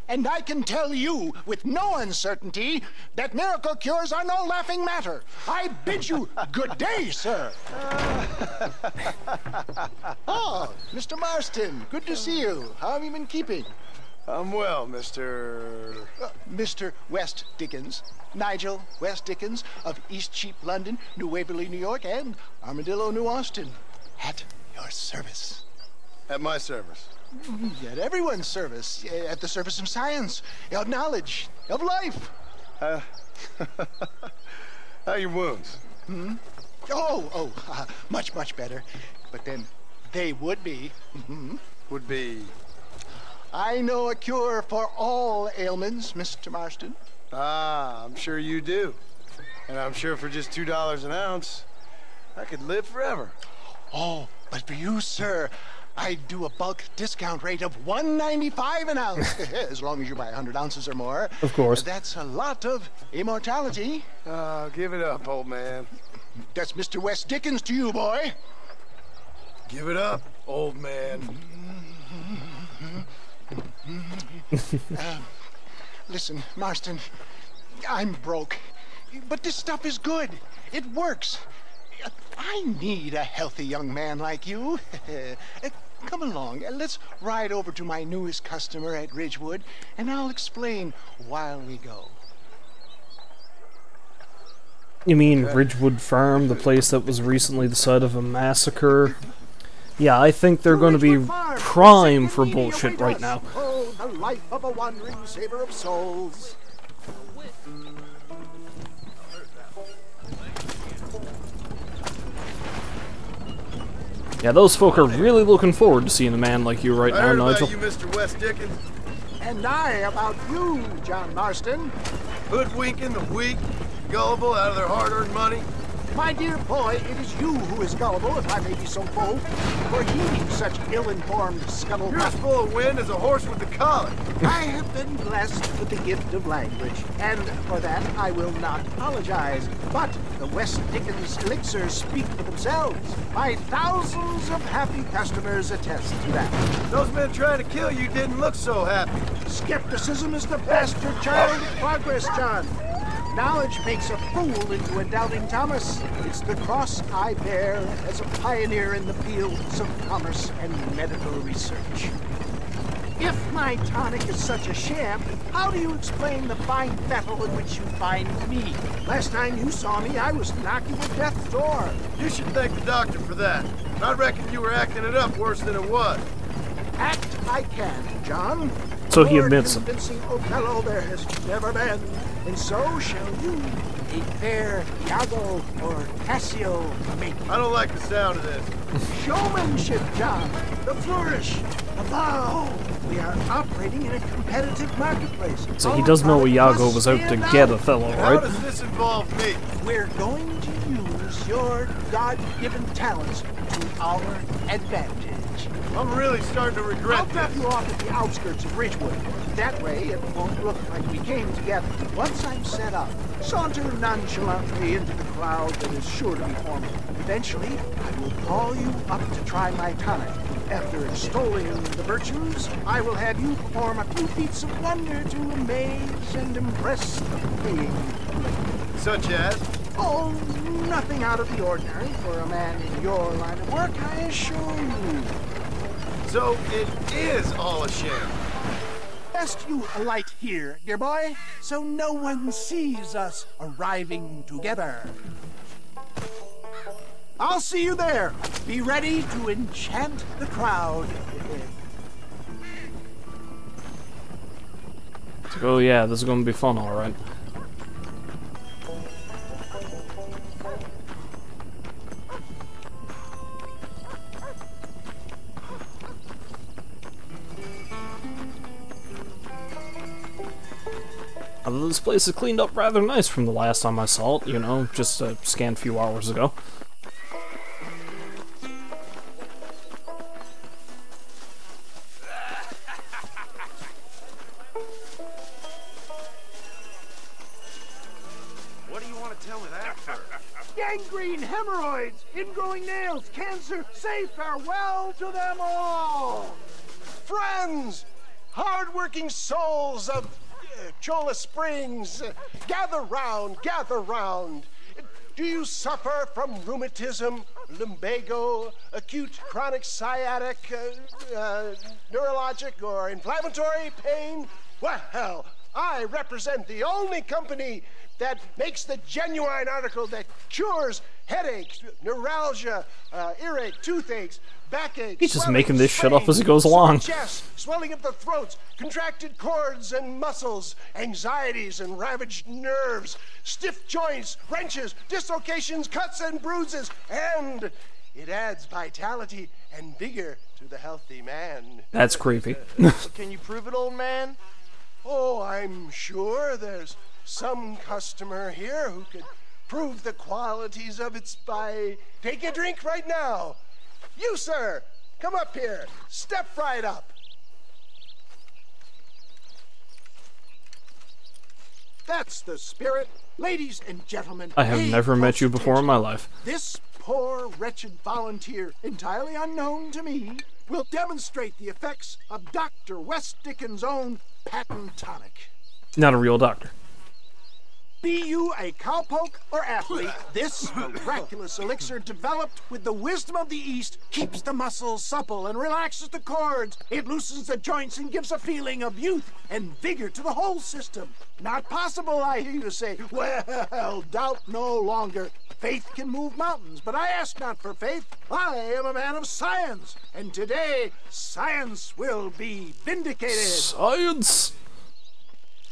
And I can tell you with no uncertainty that miracle cures are no laughing matter. I bid you good day, sir. Oh, Mr. Marston, good to see you. How have you been keeping? I'm well, Mr. Mr. West Dickens. Nigel West Dickens of East Cheap, London, New Waverly, New York, and Armadillo, New Austin. At your service. At my service. At everyone's service. At the service of science, of knowledge, of life. are your wounds? Much, much better. But then they would be. Would be... I know a cure for all ailments, Mr. Marston. Ah, I'm sure you do. And I'm sure for just $2 an ounce, I could live forever. Oh, but for you, sir, I'd do a bulk discount rate of $1.95 an ounce, as long as you buy 100 ounces or more. Of course. That's a lot of immortality. Give it up, old man. That's Mr. West Dickens to you, boy. Give it up, old man. Listen, Marston, I'm broke, but this stuff is good. It works. I need a healthy young man like you. Come along, let's ride over to my newest customer at Ridgewood, and I'll explain while we go. You mean Ridgewood Farm, the place that was recently the site of a massacre? Yeah, I think they're going to be prime for bullshit right now. Oh, the life of a wandering saver of souls. Yeah, those folk are really looking forward to seeing a man like you right now, Nigel. I heard about you, Mr. West Dickens. And I about you, John Marston. Hoodwinking the weak, gullible out of their hard-earned money. My dear boy, it is you who is gullible, if I may be so bold, for heeding such ill-informed scuttlebutt. You're as full of wind as a horse with the collar. I have been blessed with the gift of language, and for that I will not apologize. But the West Dickens elixirs speak for themselves. My thousands of happy customers attest to that. Those men trying to kill you didn't look so happy. Skepticism is the bastard child of progress, John. Knowledge makes a fool into a doubting Thomas. It's the cross I bear as a pioneer in the fields of commerce and medical research. If my tonic is such a sham, how do you explain the fine battle in which you find me? Last time you saw me, I was knocking at death's door. You should thank the doctor for that. I reckon you were acting it up worse than it was. Act I can, John. So he admits it. More convincing Othello there has never been, and so shall you. A fair Iago or Cassio make. I don't like the sound of this. Showmanship, John. The flourish, the bow. We are operating in a competitive marketplace. So he does know Iago was out to get Othello, How right? does this involve me? We're going to use your God-given talents to our advantage. I'm really starting to regret I'll drop you off at the outskirts of Ridgewood. That way, it won't look like we came together. Once I'm set up, saunter nonchalantly into the crowd that is sure to be forming. Eventually, I will call you up to try my tonic. After extolling the virtues, I will have you perform a few feats of wonder to amaze and impress the paying public. Such as? Oh, nothing out of the ordinary for a man in your line of work, I assure you. So it is all a sham. Best you alight here, dear boy, so no one sees us arriving together. I'll see you there. Be ready to enchant the crowd. Oh yeah, this is gonna be fun, alright. Although this place is cleaned up rather nice from the last time I saw it, you know, just a scant few hours ago. What do you want to tell me that for? Gangrene, hemorrhoids, ingrowing nails, cancer, say farewell to them all! Friends, hard-working souls of Cholla Springs, gather round, gather round. Do you suffer from rheumatism, lumbago, acute chronic sciatic, neurologic, or inflammatory pain? Well, I represent the only company that makes the genuine article that cures headaches, neuralgia, earache, toothaches, backache. He's just swelling, making this shit up sprain, as he goes sore along. Chest, swelling of the throats, contracted cords and muscles, anxieties and ravaged nerves, stiff joints, wrenches, dislocations, cuts and bruises, and it adds vitality and vigor to the healthy man. That's creepy. Can you prove it, old man? Oh, I'm sure there's some customer here who could prove the qualities of it by taking a drink right now. You, sir, come up here. Step right up. That's the spirit. Ladies and gentlemen, I have pay never met close you before in my attention. life. This poor, wretched volunteer, entirely unknown to me, will demonstrate the effects of Dr. West Dickens' own patent tonic. Not a real doctor. Be you a cowpoke or athlete, this miraculous elixir developed with the wisdom of the East keeps the muscles supple and relaxes the cords. It loosens the joints and gives a feeling of youth and vigor to the whole system. Not possible, I hear you say. Well, doubt no longer. Faith can move mountains, but I ask not for faith. I am a man of science, and today science will be vindicated. Science!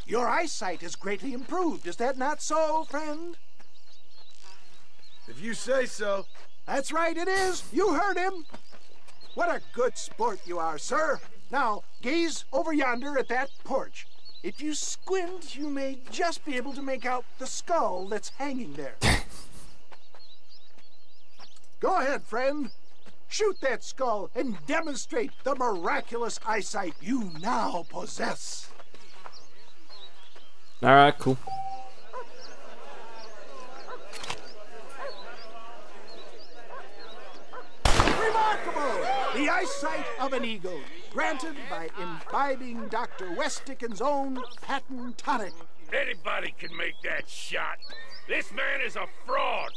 Your eyesight has greatly improved. Is that not so, friend? If you say so. That's right, it is. You heard him. What a good sport you are, sir. Now, gaze over yonder at that porch. If you squint, you may just be able to make out the skull that's hanging there. Go ahead, friend. Shoot that skull and demonstrate the miraculous eyesight you now possess. Alright, cool. Remarkable! The eyesight of an eagle, granted by imbibing Dr. West Dickens' own patent tonic. Anybody can make that shot. This man is a fraud.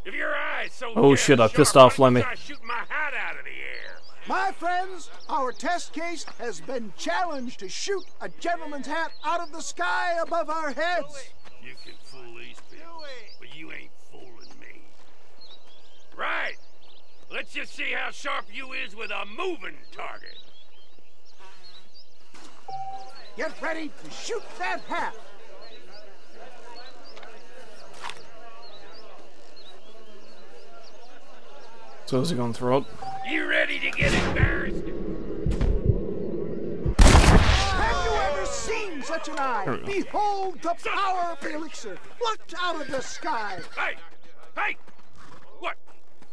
If your eyes so Oh shit, I pissed off Lemmy. I shoot my hat out of the air. My friends, our test case has been challenged to shoot a gentleman's hat out of the sky above our heads. You can fool these people, but you ain't fooling me. Right. Let's just see how sharp you is with a moving target. Get ready to shoot that hat. So is he going to throw it? You ready to get embarrassed? Have you ever seen such an eye? Behold the power of the elixir plucked out of the sky. Hey! Hey! What?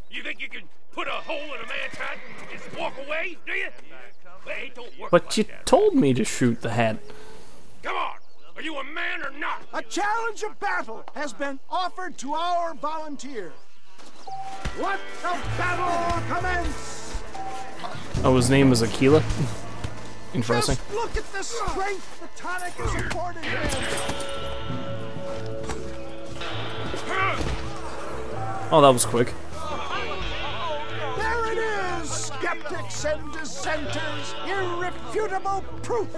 You think you can put a hole in a man's hat and just walk away, do you? Hey, don't work But like you that. told me to shoot the hat. Come on! Are you a man or not? A challenge of battle has been offered to our volunteer. Let the battle commence! Oh, his name is Aquila? Interesting. Just look at the strength the tonic has afforded him. Oh, that was quick. There it is, skeptics and dissenters, irrefutable proof.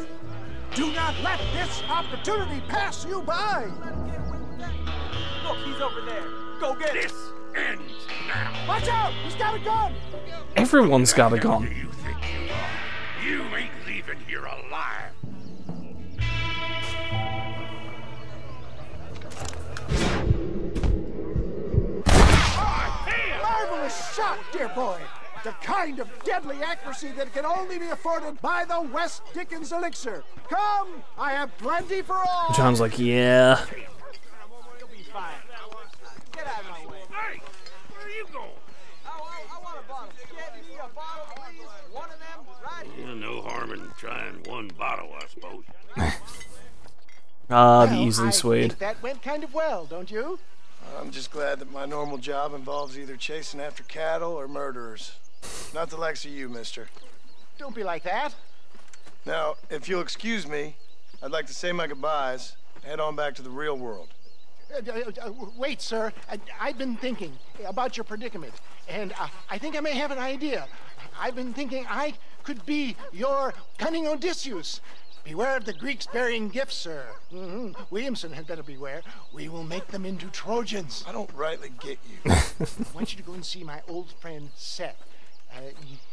Do not let this opportunity pass you by. Look, he's over there. Go get This ends now. Watch out, he's got a gun. Everyone's got a Who gun. do you think you are? You ain't leaving here alive. Marvelous shot, dear boy. The kind of deadly accuracy that can only be afforded by the West Dickens elixir. Come, I have plenty for all. John's like, yeah. You'll be fine. Get out of my way. Hey, where are you going? I want a bottle. Get me a bottle, please. One of them, right here. No harm in trying one bottle, I suppose. Ah, the Well, easily I swayed. think that went kind of well, don't you? I'm just glad that my normal job involves either chasing after cattle or murderers. Not the likes of you, mister. Don't be like that. Now, if you'll excuse me, I'd like to say my goodbyes, head on back to the real world. Wait, sir. I've been thinking about your predicament, and I think I may have an idea. I've been thinking I could be your cunning Odysseus. Beware of the Greeks bearing gifts, sir. Williamson had better beware. We will make them into Trojans. I don't rightly get you. I want you to go and see my old friend Seth.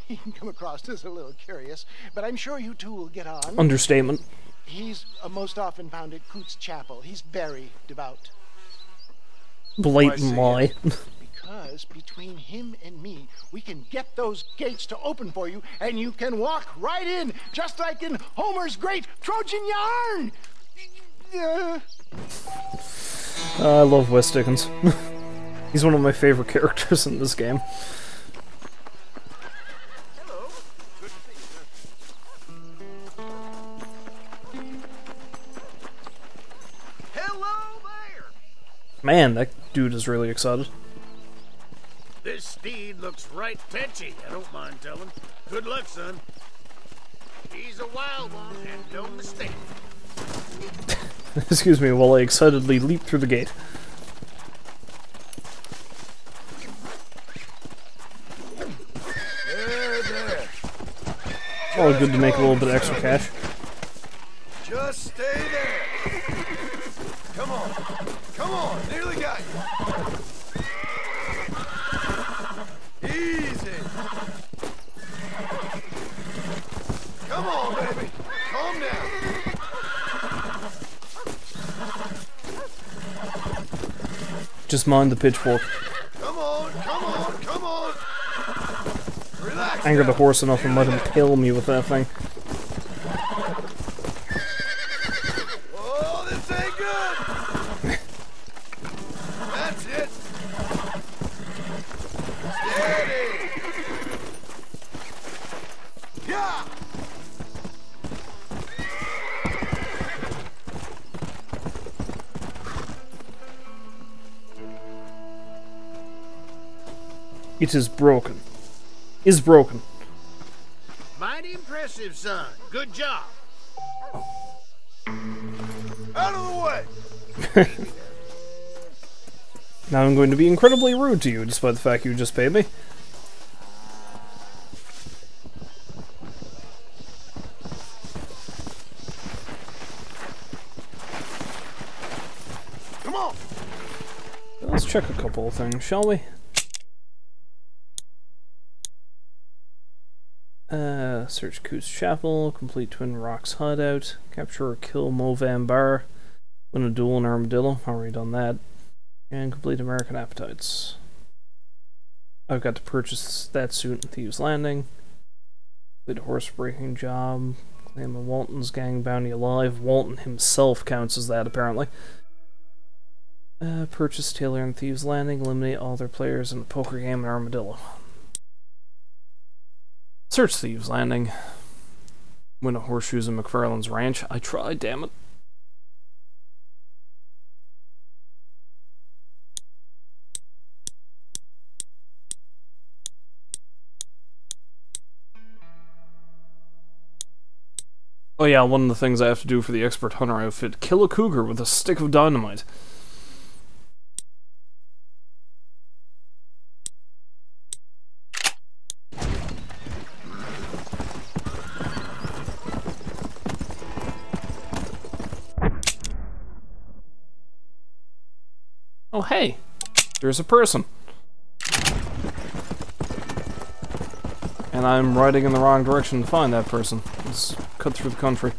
He can come across as a little curious, but I'm sure you two will get on. Understatement. He's most often found at Coots Chapel. He's very devout. Blatant lie. Because between him and me, we can get those gates to open for you, and you can walk right in, just like in Homer's great Trojan yarn! I love Wes Dickens. He's one of my favorite characters in this game. Hello. Good to see you, sir. Hello there! Man, that dude is really excited. This steed looks right tetchy, I don't mind telling. Good luck, son. He's a wild one, and no mistake. Excuse me, while I excitedly leap through the gate. There. Oh, good to make a little bit of extra cash. Just stay there. Come on, nearly got you. Easy. Come on, baby. Calm down. Just mind the pitchfork. Come on. Relax. Anger the horse enough and let him kill me with that thing. Oh, this ain't good. That's it. Steady. Yeah. It is broken. Is broken. Mighty impressive, son. Good job. Out of the way. Now I'm going to be incredibly rude to you, despite the fact you just paid me. Come on. Let's check a couple of things, shall we? Search Coots Chapel, complete Twin Rocks hideout, capture or kill Movan Bar, win a duel in Armadillo, already done that, and complete American Appetites. I've got to purchase that suit in Thieves Landing, complete a horse breaking job, claim a Walton's gang bounty alive. Walton himself counts as that, apparently. Purchase Taylor in Thieves Landing, eliminate all their players in a poker game in Armadillo. Search Thieves Landing. Win a horseshoes in McFarlane's Ranch. I tried, damn it. Oh yeah, one of the things I have to do for the Expert Hunter outfit, kill a cougar with a stick of dynamite. Oh hey, there's a person. And I'm riding in the wrong direction to find that person. Let's cut through the country.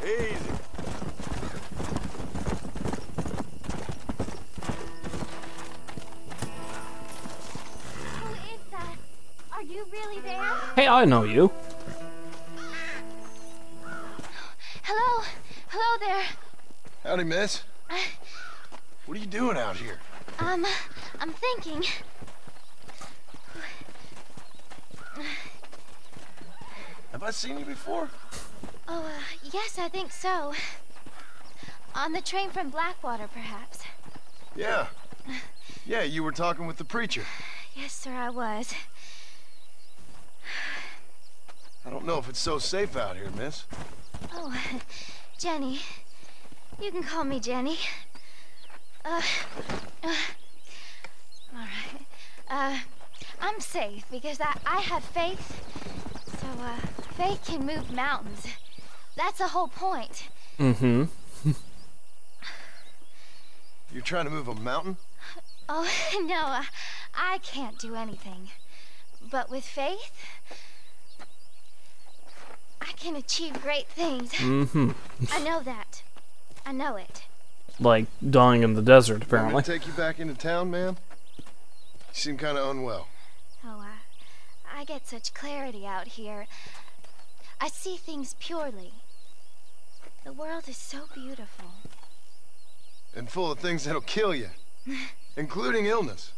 Easy. Who is that? Are you really there? Hey, I know you. Hello? Hello there. Howdy, miss. What are you doing out here? I'm thinking. Have I seen you before? Oh, yes, I think so. On the train from Blackwater, perhaps. Yeah. Yeah, you were talking with the preacher. Yes, sir, I was. I don't know if it's so safe out here, miss. Oh, Jenny. You can call me Jenny. All right. I'm safe because I have faith. So, faith can move mountains. That's the whole point. Mm-hmm. You're trying to move a mountain? Oh, no, I can't do anything. But with faith, I can achieve great things. Mm-hmm. I know that. I know it. Like dying in the desert, apparently. Want me to take you back into town, ma'am? You seem kind of unwell. Oh, I get such clarity out here. I see things purely. The world is so beautiful. And full of things that'll kill you. Including illness.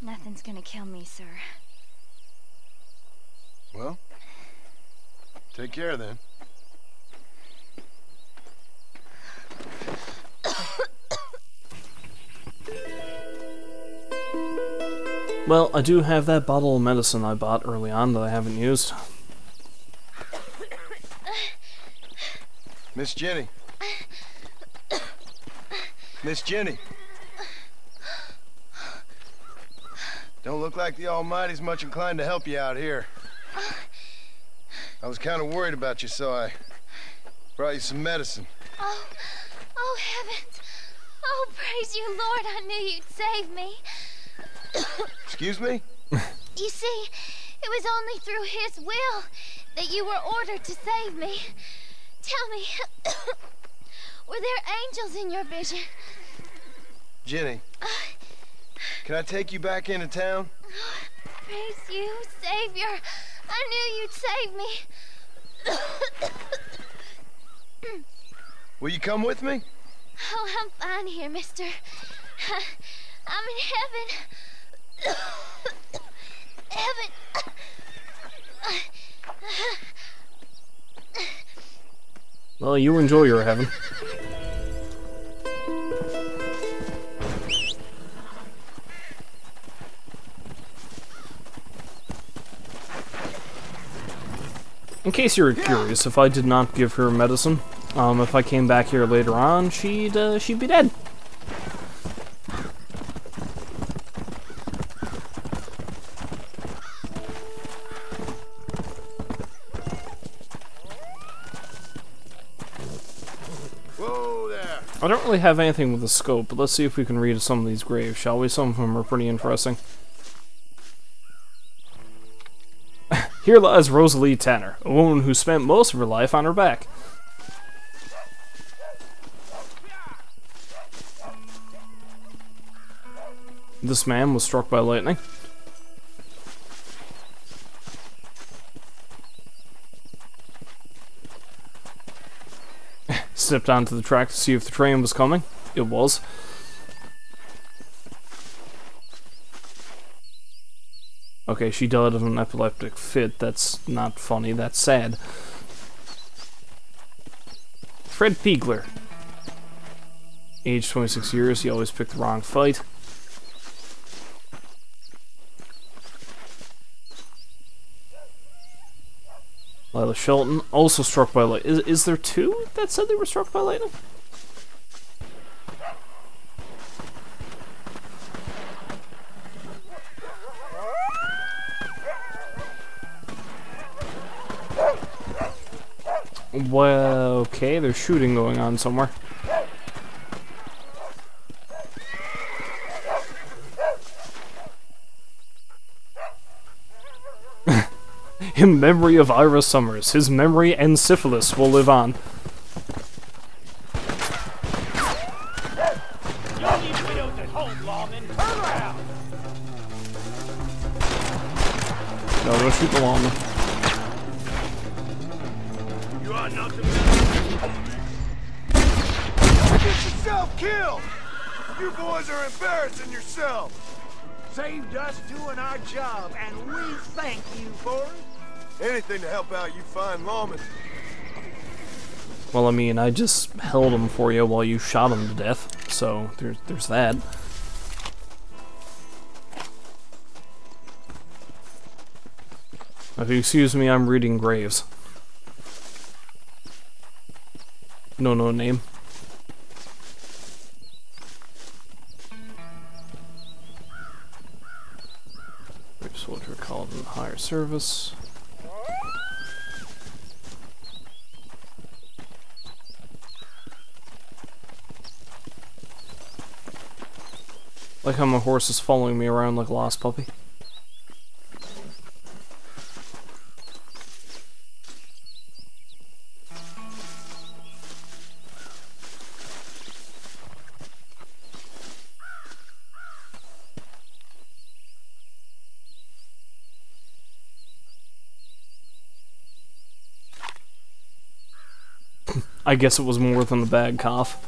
Nothing's gonna kill me, sir. Well, take care then. Well, I do have that bottle of medicine I bought early on that I haven't used. Miss Jenny. Miss Jenny. Don't look like the Almighty's much inclined to help you out here. I was kind of worried about you, so I brought you some medicine. Oh, heavens. Oh, praise you, Lord. I knew you'd save me. Excuse me? You see, it was only through his will that you were ordered to save me. Tell me, were there angels in your vision? Jenny, can I take you back into town? Praise you, Savior. I knew you'd save me. Will you come with me? Oh, I'm fine here, mister. I'm in heaven. Heaven. Well, you enjoy your heaven. In case you're curious, if I did not give her medicine, if I came back here later on, she'd be dead. Whoa there! I don't really have anything with a scope, but let's see if we can read some of these graves, shall we? Some of them are pretty interesting. Here lies Rosalie Tanner, a woman who spent most of her life on her back. This man was struck by lightning. Stepped onto the track to see if the train was coming. It was. Okay, she died of an epileptic fit. That's not funny, that's sad. Fred Piegler. Age 26 years, he always picked the wrong fight. Lila Shelton, also struck by lightning. Is there two that said they were struck by lightning? Well, okay, there's shooting going on somewhere. In memory of Ira Summers, his memory and syphilis will live on. Y'all need widows at home, lawmen. Turn around! No, don't shoot the lawman. You are nothing. Get yourself killed! You boys are embarrassing yourselves! Saved us doing our job, and we thank you for it. Anything to help out you fine lawmen. Well, I mean, I just held him for you while you shot him to death, so there's that. If you excuse me, I'm reading graves. No name. hire service. Like how my horse is following me around like a lost puppy. I guess it was more than a bad cough.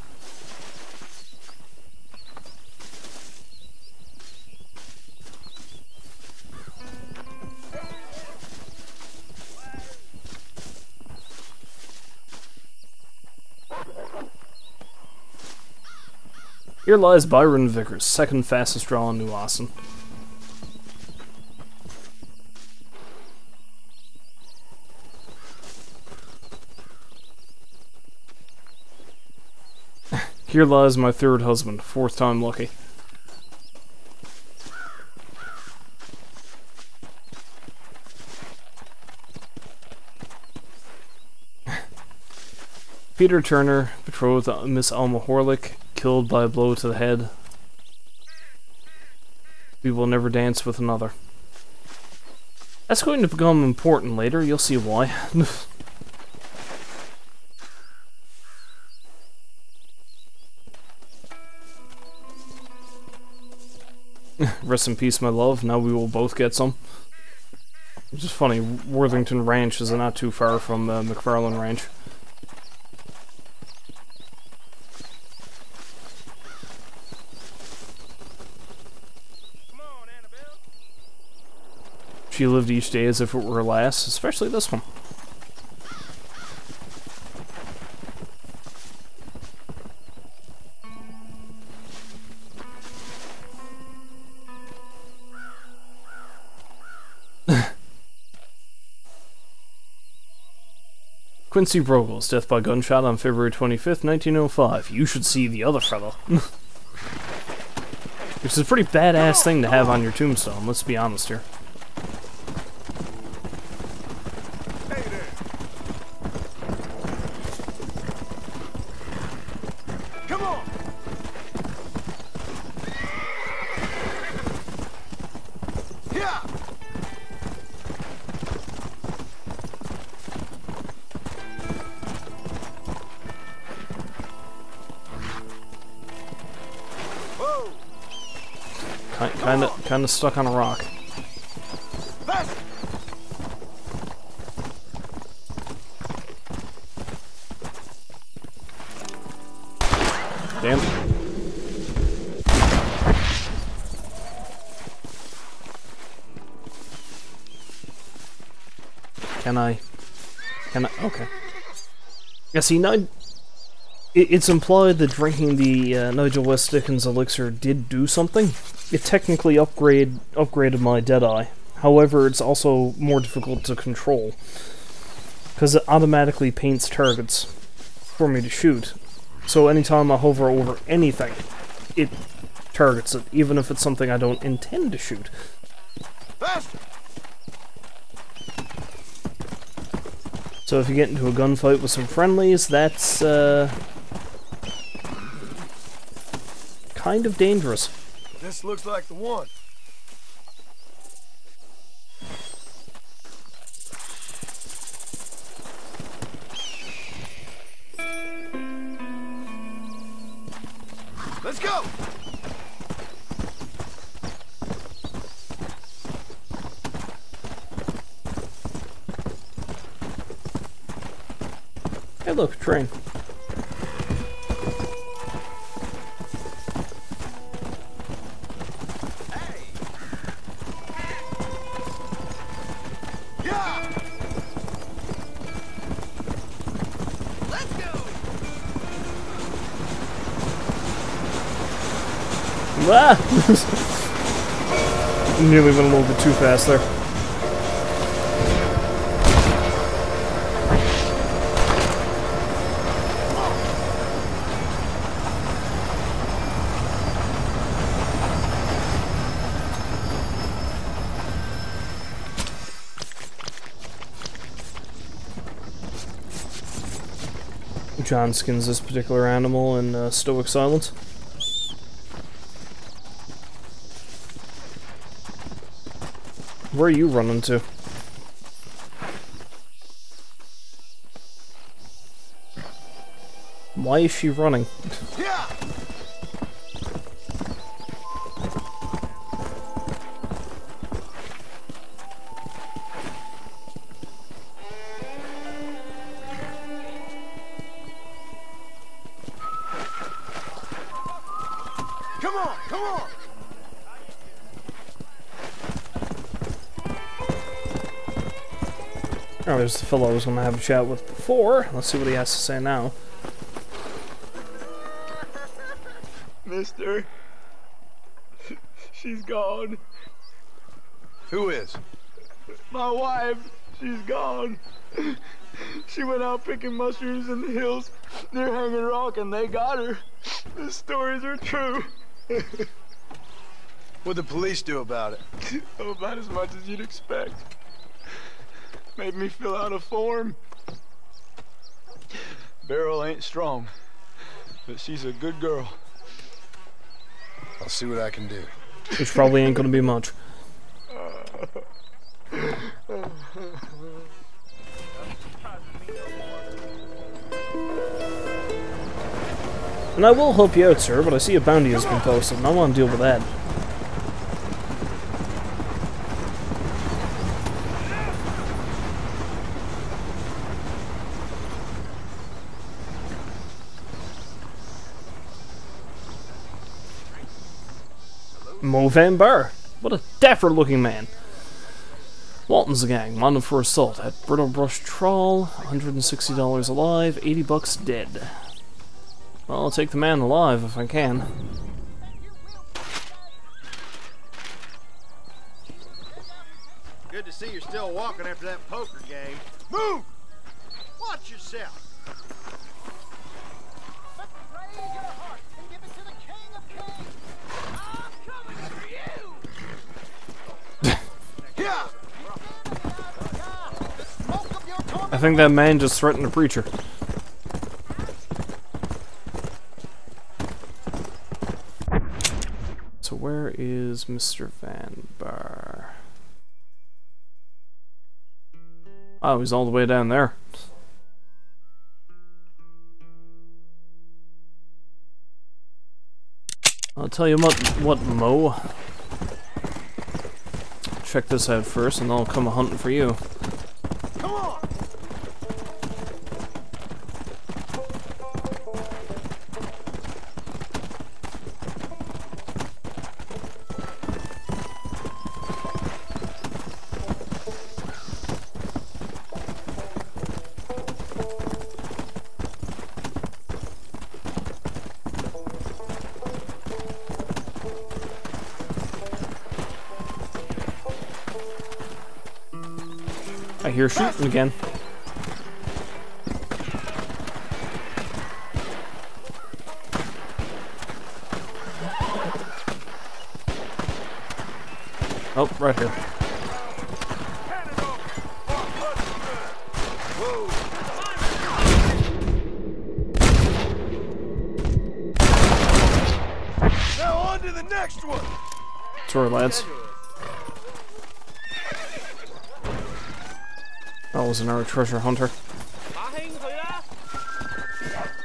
Here lies Byron Vickers, second fastest draw in New Austin. Here lies my third husband, fourth time lucky. Peter Turner, betrothed to Miss Alma Horlick, killed by a blow to the head. We will never dance with another. That's going to become important later, you'll see why. Rest in peace, my love. Now we will both get some. Which is funny, Worthington Ranch is not too far from McFarland Ranch. She lived each day as if it were her last, especially this one. Quincy Brogel's death by gunshot on February 25th, 1905. You should see the other fellow. Which is a pretty badass thing to have on your tombstone, let's be honest here. Come on! Yeah! Kinda stuck on a rock. Damn. Can I? Okay. Yeah, see, now it's implied that drinking the Nigel West Dickens elixir did do something. It technically upgraded my Deadeye. However, it's also more difficult to control, because it automatically paints targets for me to shoot. So anytime I hover over anything, it targets it, even if it's something I don't intend to shoot. So if you get into a gunfight with some friendlies, that's kind of dangerous. This looks like the one. Let's go! Hey look, train. Ah! Nearly went a little bit too fast there. John skins this particular animal in stoic silence. Where are you running to? Why is she running? Yeah. Come on, come on. Oh, there's the fellow I was going to have a chat with before. Let's see what he has to say now. Mister, she's gone. Who is? My wife, she's gone. She went out picking mushrooms in the hills near Hanging Rock and they got her. The stories are true. What'd the police do about it? Oh, about as much as you'd expect. Made me fill out a form. Beryl ain't strong, but she's a good girl. I'll see what I can do. Which probably ain't gonna be much. And I will help you out, sir, but I see a bounty has been posted, and I want to deal with that. Mo Van Bar. What a dapper looking man. Walton's the gang, wanted for assault at Brittle Brush Trawl, $160 alive, $80 dead. Well, I'll take the man alive if I can. Good to see you're still walking after that poker game. Move! Watch yourself! I think that man just threatened the preacher. So where is Mr. Van Bar? Oh, he's all the way down there. I'll tell you what, Mo. Check this out first, and I'll come hunting for you. Come on! I hear shooting again. Oh, right here. Now on to the next one. Sorry, lads. That was another treasure hunter.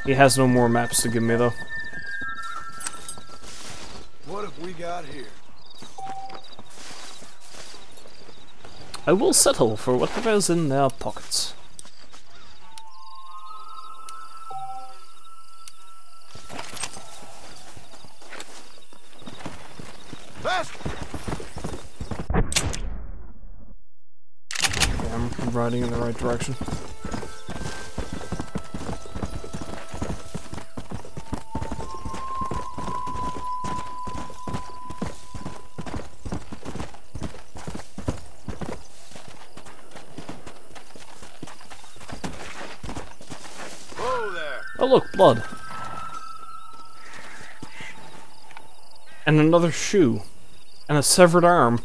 He has no more maps to give me, though. What have we got here? I will settle for whatever's in their pockets. Fast! Okay, I'm riding in the right direction. Oh look, blood. And another shoe. And a severed arm.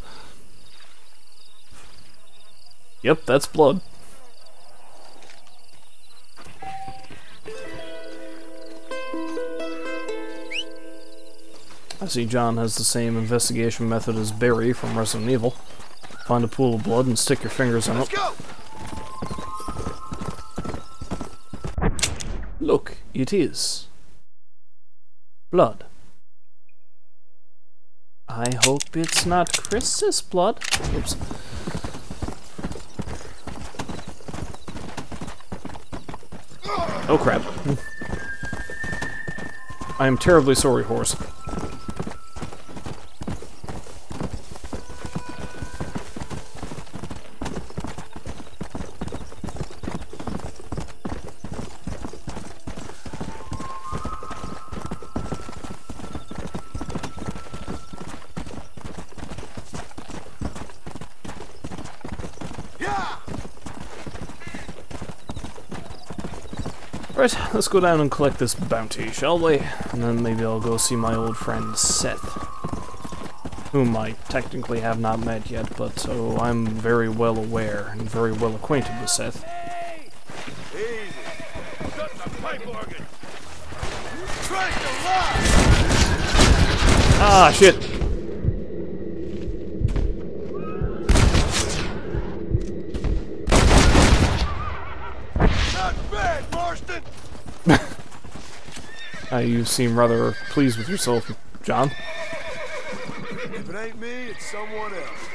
Yep, that's blood. I see John has the same investigation method as Barry from Resident Evil. Find a pool of blood and stick your fingers in it. Let's go! Look, it is blood. I hope it's not Chris's blood. Oops. Oh crap. I am terribly sorry, horse. Right, let's go down and collect this bounty, shall we? And then maybe I'll go see my old friend Seth, whom I technically have not met yet, but oh, I'm very well aware and very well acquainted with Seth. Easy. Shut the pipe organ. Christ alive! Ah, shit! You seem rather pleased with yourself, John. If it ain't me, it's someone else.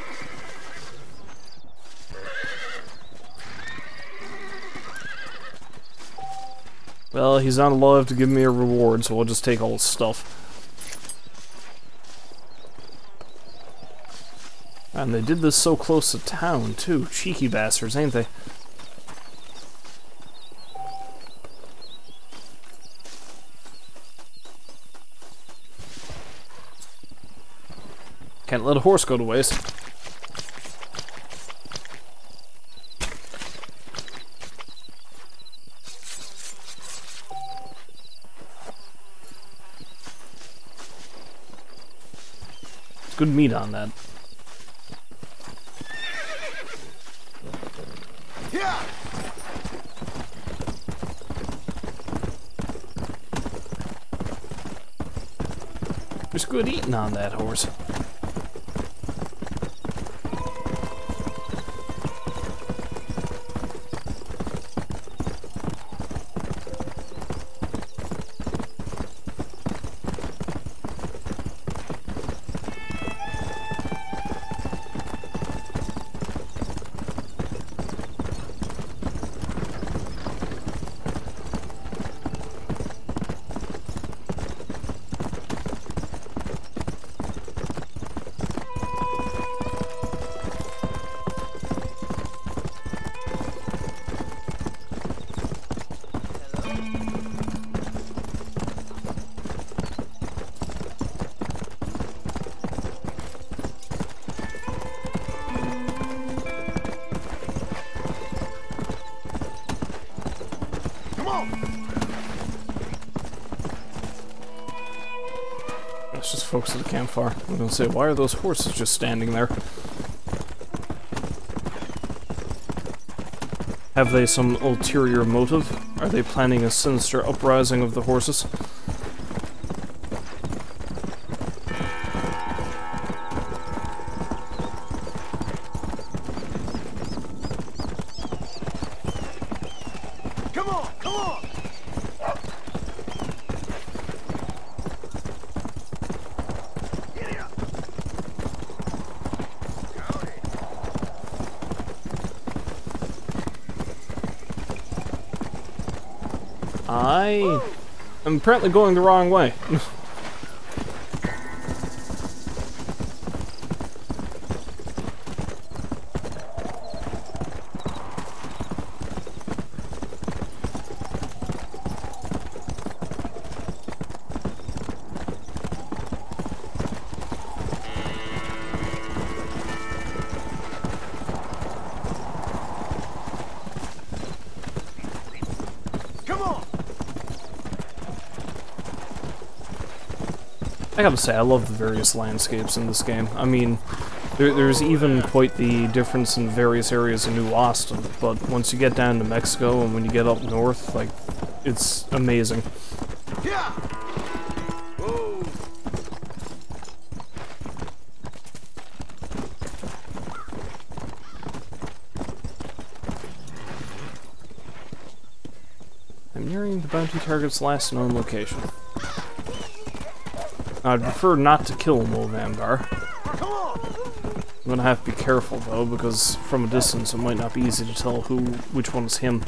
Well, he's not alive to give me a reward, so I'll just take all his stuff. And they did this so close to town, too. Cheeky bastards, ain't they? Can't let a horse go to waste. It's good meat on that. Yeah. There's good eating on that horse. Let's just focus on the campfire. I'm gonna say, why are those horses just standing there? Have they some ulterior motive? Are they planning a sinister uprising of the horses? Come on, come on! I am apparently going the wrong way. I gotta say, I love the various landscapes in this game. I mean, there's even quite the difference in various areas in New Austin, but once you get down to Mexico and when you get up north, like, it's amazing. Yeah. I'm nearing the bounty target's last known location. I'd prefer not to kill Mo Vangar. I'm gonna have to be careful though, because from a distance it might not be easy to tell which one is him.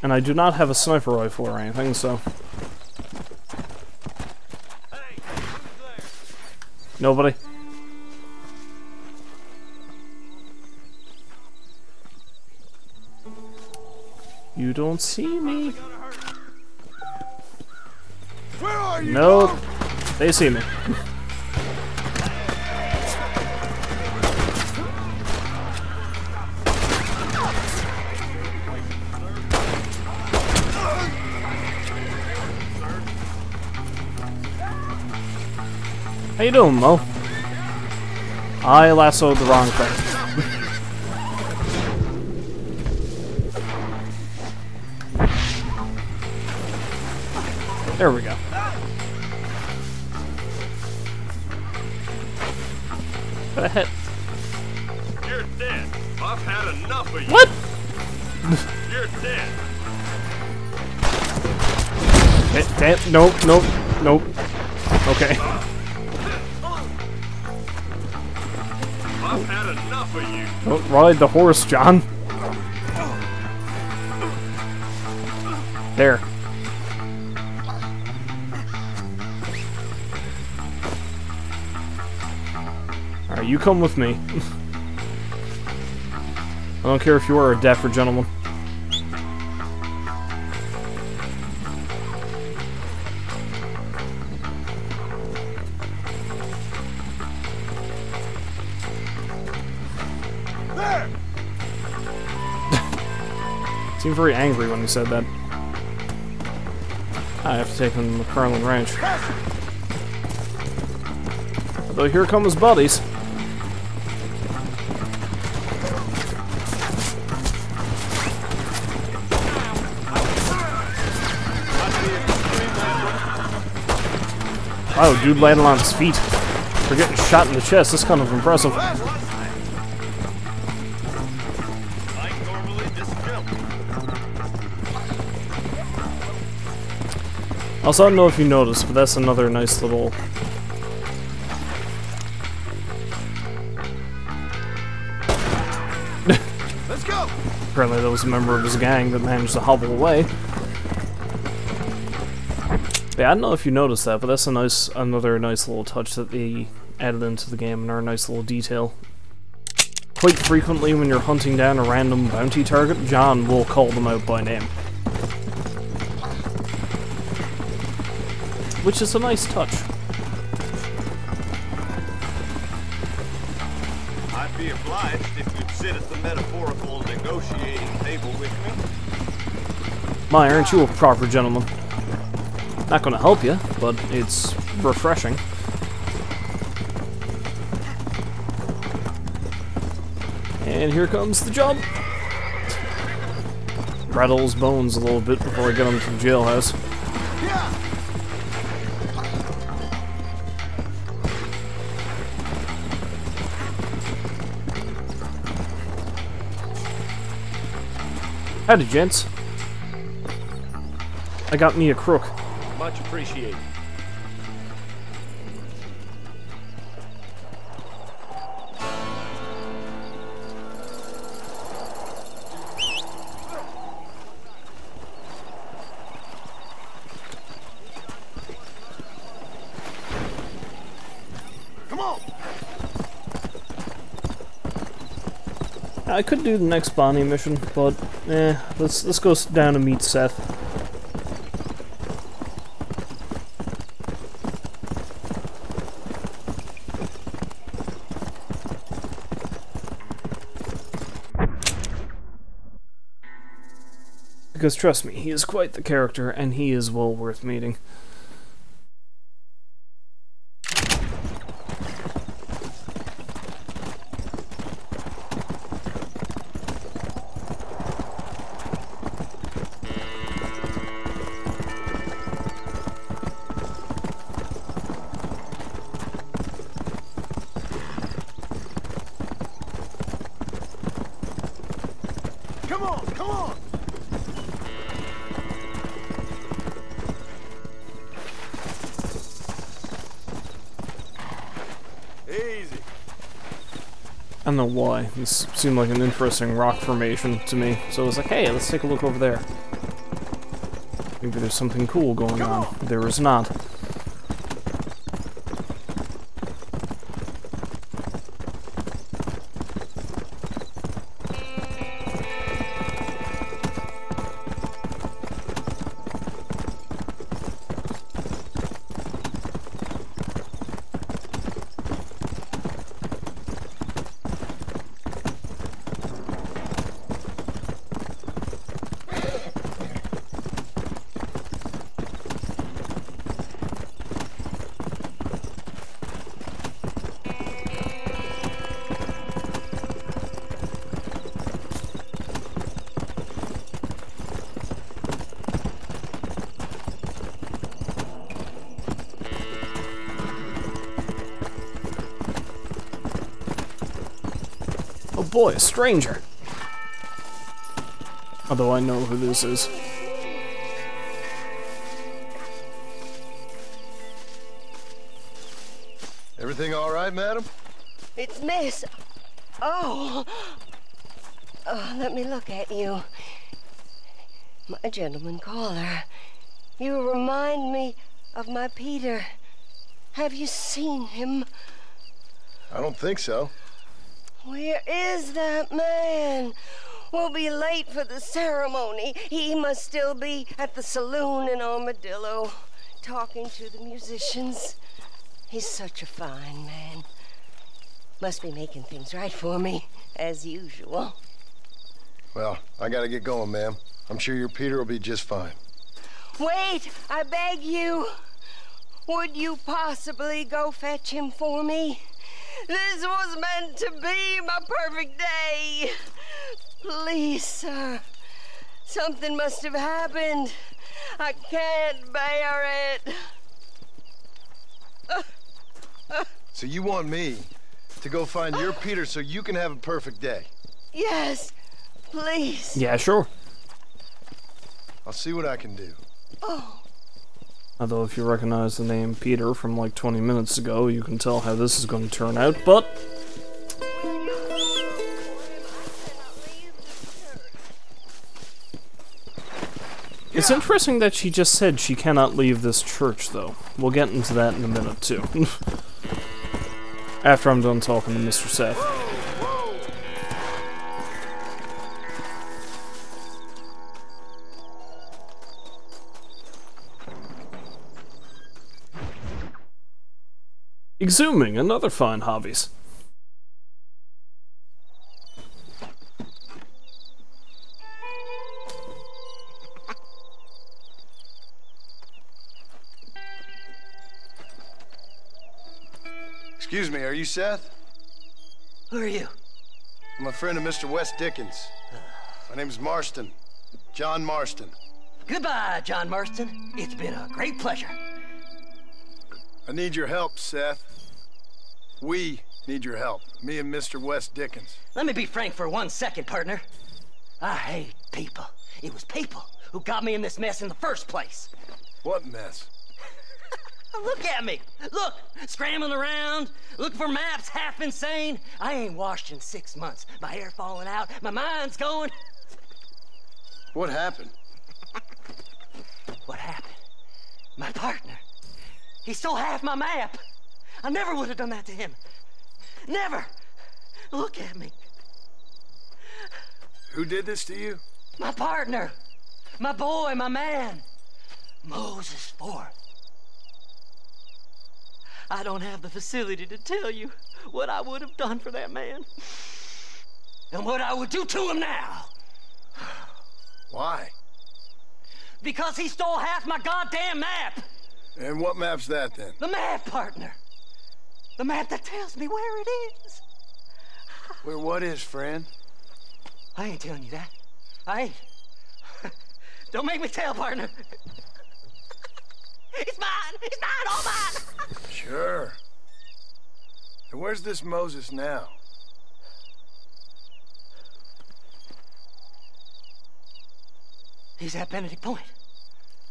And I do not have a sniper rifle or anything, so... Nobody? You don't see me. Where are you? Nope. They see me. How you doing, Mo? I lassoed the wrong thing. There we go. Got a hit. You're dead. I've had enough of you. What? You're dead. Damn, nope, nope, nope. Okay. I've had enough of you. Don't ride the horse, John. There. Alright, you come with me. I don't care if you are a deaf or gentleman. There! Seemed very angry when he said that. I have to take him to McFarland Ranch. Although here come his buddies. Wow, dude landed on his feet. For getting shot in the chest, that's kind of impressive. Also, I don't know if you noticed, but that's another nice little... Let's go! Apparently there was a member of his gang that managed to hobble away. Yeah, I don't know if you noticed that, but that's another nice little touch that they added into the game, and a nice little detail. Quite frequently when you're hunting down a random bounty target, John will call them out by name. Which is a nice touch. I'd be obliged if you'd sit at the metaphorical negotiating table with me. My, aren't you a proper gentleman? Not gonna help you, but it's refreshing. And here comes the jump! Rattle his bones a little bit before I get him to the jailhouse. Howdy, gents. I got me a crook. Much appreciated. Come on! I could do the next Bonnie mission, but let's go down and meet Seth. Because trust me, he is quite the character, and he is well worth meeting. Come on! Easy. I don't know why. This seemed like an interesting rock formation to me, so I was like, hey, let's take a look over there. Maybe there's something cool going on. There is not. Oh boy, a stranger. Although I know who this is. Everything all right, madam? It's Miss. Oh. Oh, let me look at you. My gentleman caller. You remind me of my Peter. Have you seen him? I don't think so. Where is that man? We'll be late for the ceremony. He must still be at the saloon in Armadillo, talking to the musicians. He's such a fine man. Must be making things right for me, as usual. Well, I gotta get going, ma'am. I'm sure your Peter will be just fine. Wait, I beg you. Would you possibly go fetch him for me? This was meant to be my perfect day. Please, sir. Something must have happened. I can't bear it. So you want me to go find your Peter so you can have a perfect day? Yes, please. Yeah, sure. I'll see what I can do. Oh. Although if you recognize the name Peter from like 20 minutes ago, you can tell how this is going to turn out, but... It's interesting that she just said she cannot leave this church, though. We'll get into that in a minute, too. After I'm done talking to Mr. Seth. Exhuming, another fine hobbies. Excuse me, are you Seth? Who are you? I'm a friend of Mr. Wes Dickens. My name's Marston. John Marston. Goodbye, John Marston. It's been a great pleasure. I need your help, Seth. We need your help. Me and Mr. Wes Dickens. Let me be frank for 1 second, partner. I hate people. It was people who got me in this mess in the first place. What mess? Look at me. Look, scrambling around, looking for maps, half insane. I ain't washed in 6 months. My hair falling out, my mind's going. What happened? What happened? My partner. He stole half my map. I never would have done that to him. Never. Look at me. Who did this to you? My partner. My boy, my man. Moses Forth. I don't have the facility to tell you what I would have done for that man. And what I would do to him now. Why? Because he stole half my goddamn map. And what map's that, then? The map, partner. The map that tells me where it is. Where what is, friend? I ain't telling you that. I ain't. Don't make me tell, partner. It's mine! It's mine! All mine! Sure. And where's this Moses now? He's at Benedict Point.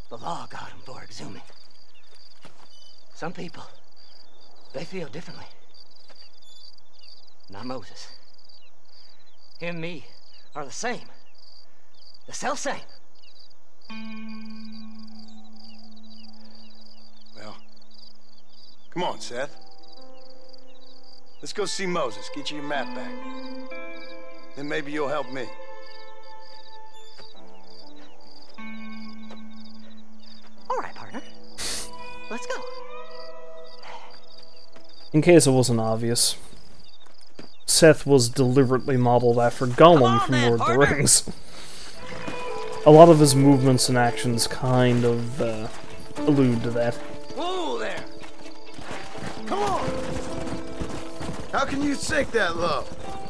The law got him for exhuming. Some people, they feel differently. Not Moses. Him and me are the same. The self-same. Well, come on, Seth. Let's go see Moses, get you your map back. Then maybe you'll help me. All right, partner. Let's go. In case it wasn't obvious, Seth was deliberately modeled after Gollum from Lord of the Rings. A lot of his movements and actions kind of allude to that. Whoa there! Come on! How can you sink that low?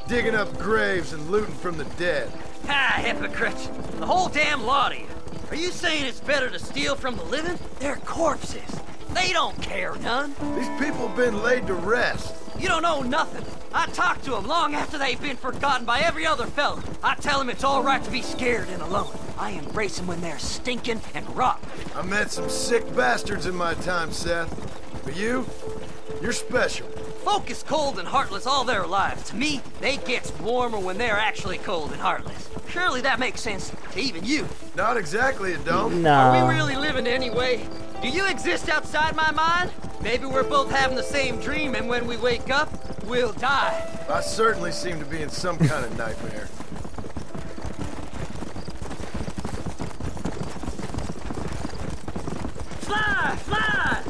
Digging up graves and looting from the dead. Ah, hypocrite! The whole damn lot of you. Are you saying it's better to steal from the living? They're corpses. They don't care none. These people have been laid to rest. You don't know nothing. I talk to them long after they've been forgotten by every other fella. I tell them it's all right to be scared and alone. I embrace them when they're stinking and rotten. I met some sick bastards in my time, Seth. But you're special. Folk is cold and heartless all their lives. To me, they gets warmer when they're actually cold and heartless. Surely that makes sense to even you. Not exactly, it don't. Nah. Are we really living anyway? Do you exist outside my mind? Maybe we're both having the same dream, and when we wake up, we'll die. I certainly seem to be in some kind of nightmare. Fly! Fly!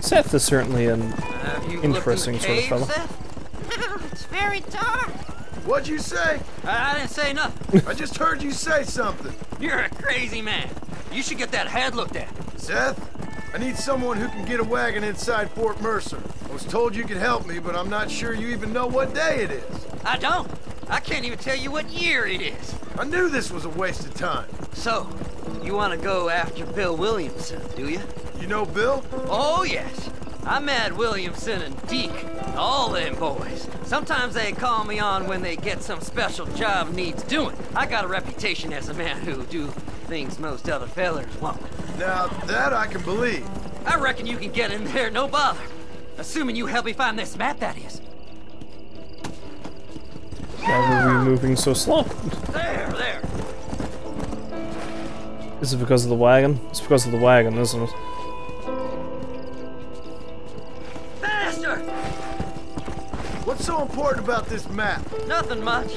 Seth is certainly an interesting sort of fellow. It's very dark. What'd you say? I didn't say nothing. I just heard you say something. You're a crazy man. You should get that head looked at. Seth, I need someone who can get a wagon inside Fort Mercer. I was told you could help me, but I'm not sure you even know what day it is. I don't. I can't even tell you what year it is. I knew this was a waste of time. So, you want to go after Bill Williamson, do you? You know Bill? Oh, yes. I met Williamson and Deke, all them boys. Sometimes they call me on when they get some special job needs doing. I got a reputation as a man who do things most other fellers won't. Now, that I can believe. I reckon you can get in there, no bother. Assuming you help me find this map, that is. Why were we moving so slow? There. Is it because of the wagon? It's because of the wagon, isn't it? Faster! What's so important about this map? Nothing much.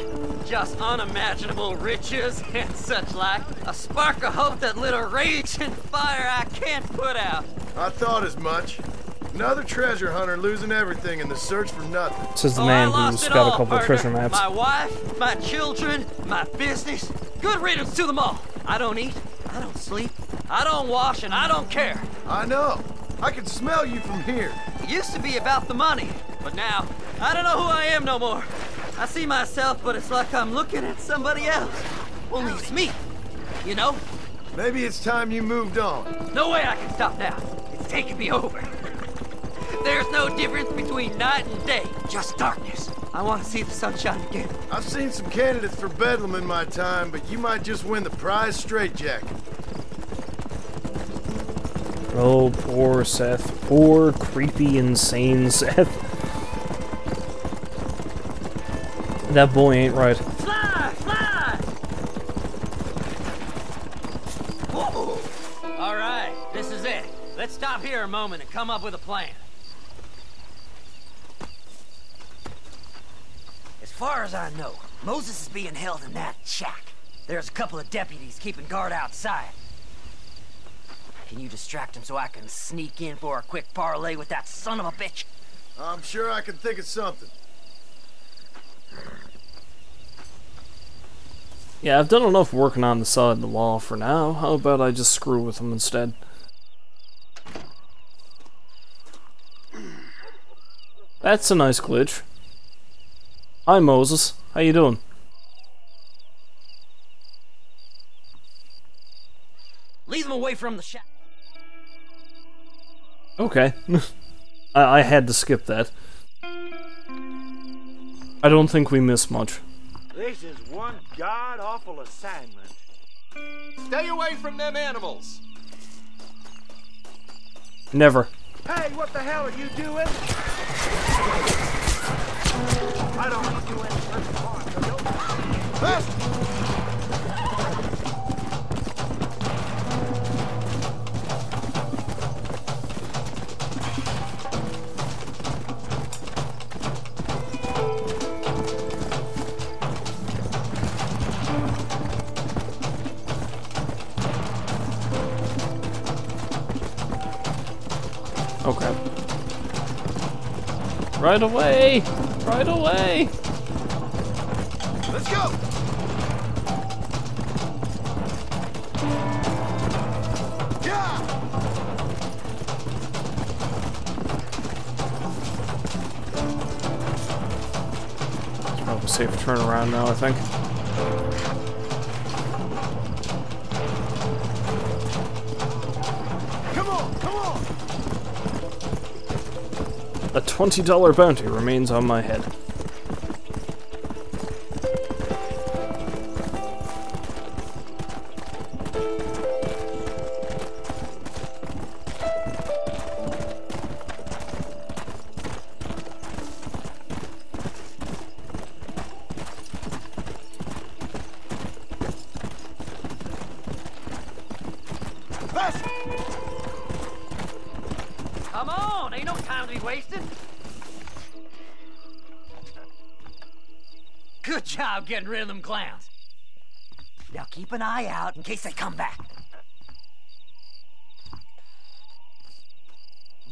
Just unimaginable riches and such like. A spark of hope that lit a raging fire I can't put out. I thought as much. Another treasure hunter losing everything in the search for nothing. Says the man who's got a couple of treasure maps. My wife, my children, my business. Good riddance to them all. I don't eat, I don't sleep, I don't wash, and I don't care. I know. I can smell you from here. It used to be about the money, but now, I don't know who I am no more. I see myself, but it's like I'm looking at somebody else. Only it's me, you know? Maybe it's time you moved on. No way I can stop now. It's taking me over. There's no difference between night and day, just darkness. I want to see the sunshine again. I've seen some candidates for Bedlam in my time, but you might just win the prize straitjacket. Oh, poor Seth. Poor, creepy, insane Seth. That boy ain't right. Fly! Fly! Whoa! All right, this is it. Let's stop here a moment and come up with a plan. As far as I know, Moses is being held in that shack. There's a couple of deputies keeping guard outside. Can you distract him so I can sneak in for a quick parlay with that son of a bitch? I'm sure I can think of something. Yeah, I've done enough working on the side of the law for now. How about I just screw with them instead? That's a nice glitch. Hi, Moses. How you doing? Lead them away from the shack. Okay. I had to skip that. I don't think we missed much. This is one god-awful assignment. Stay away from them animals. Never. Hey, what the hell are you doing? I don't want to do any such harm, so don't... Okay. Right away! Right away! Let's go! Yeah! It's probably safe to turn around now, I think. Come on, come on! A $20 bounty remains on my head. Come on, ain't no time to be wasted. Good job getting rid of them clowns. Now keep an eye out in case they come back.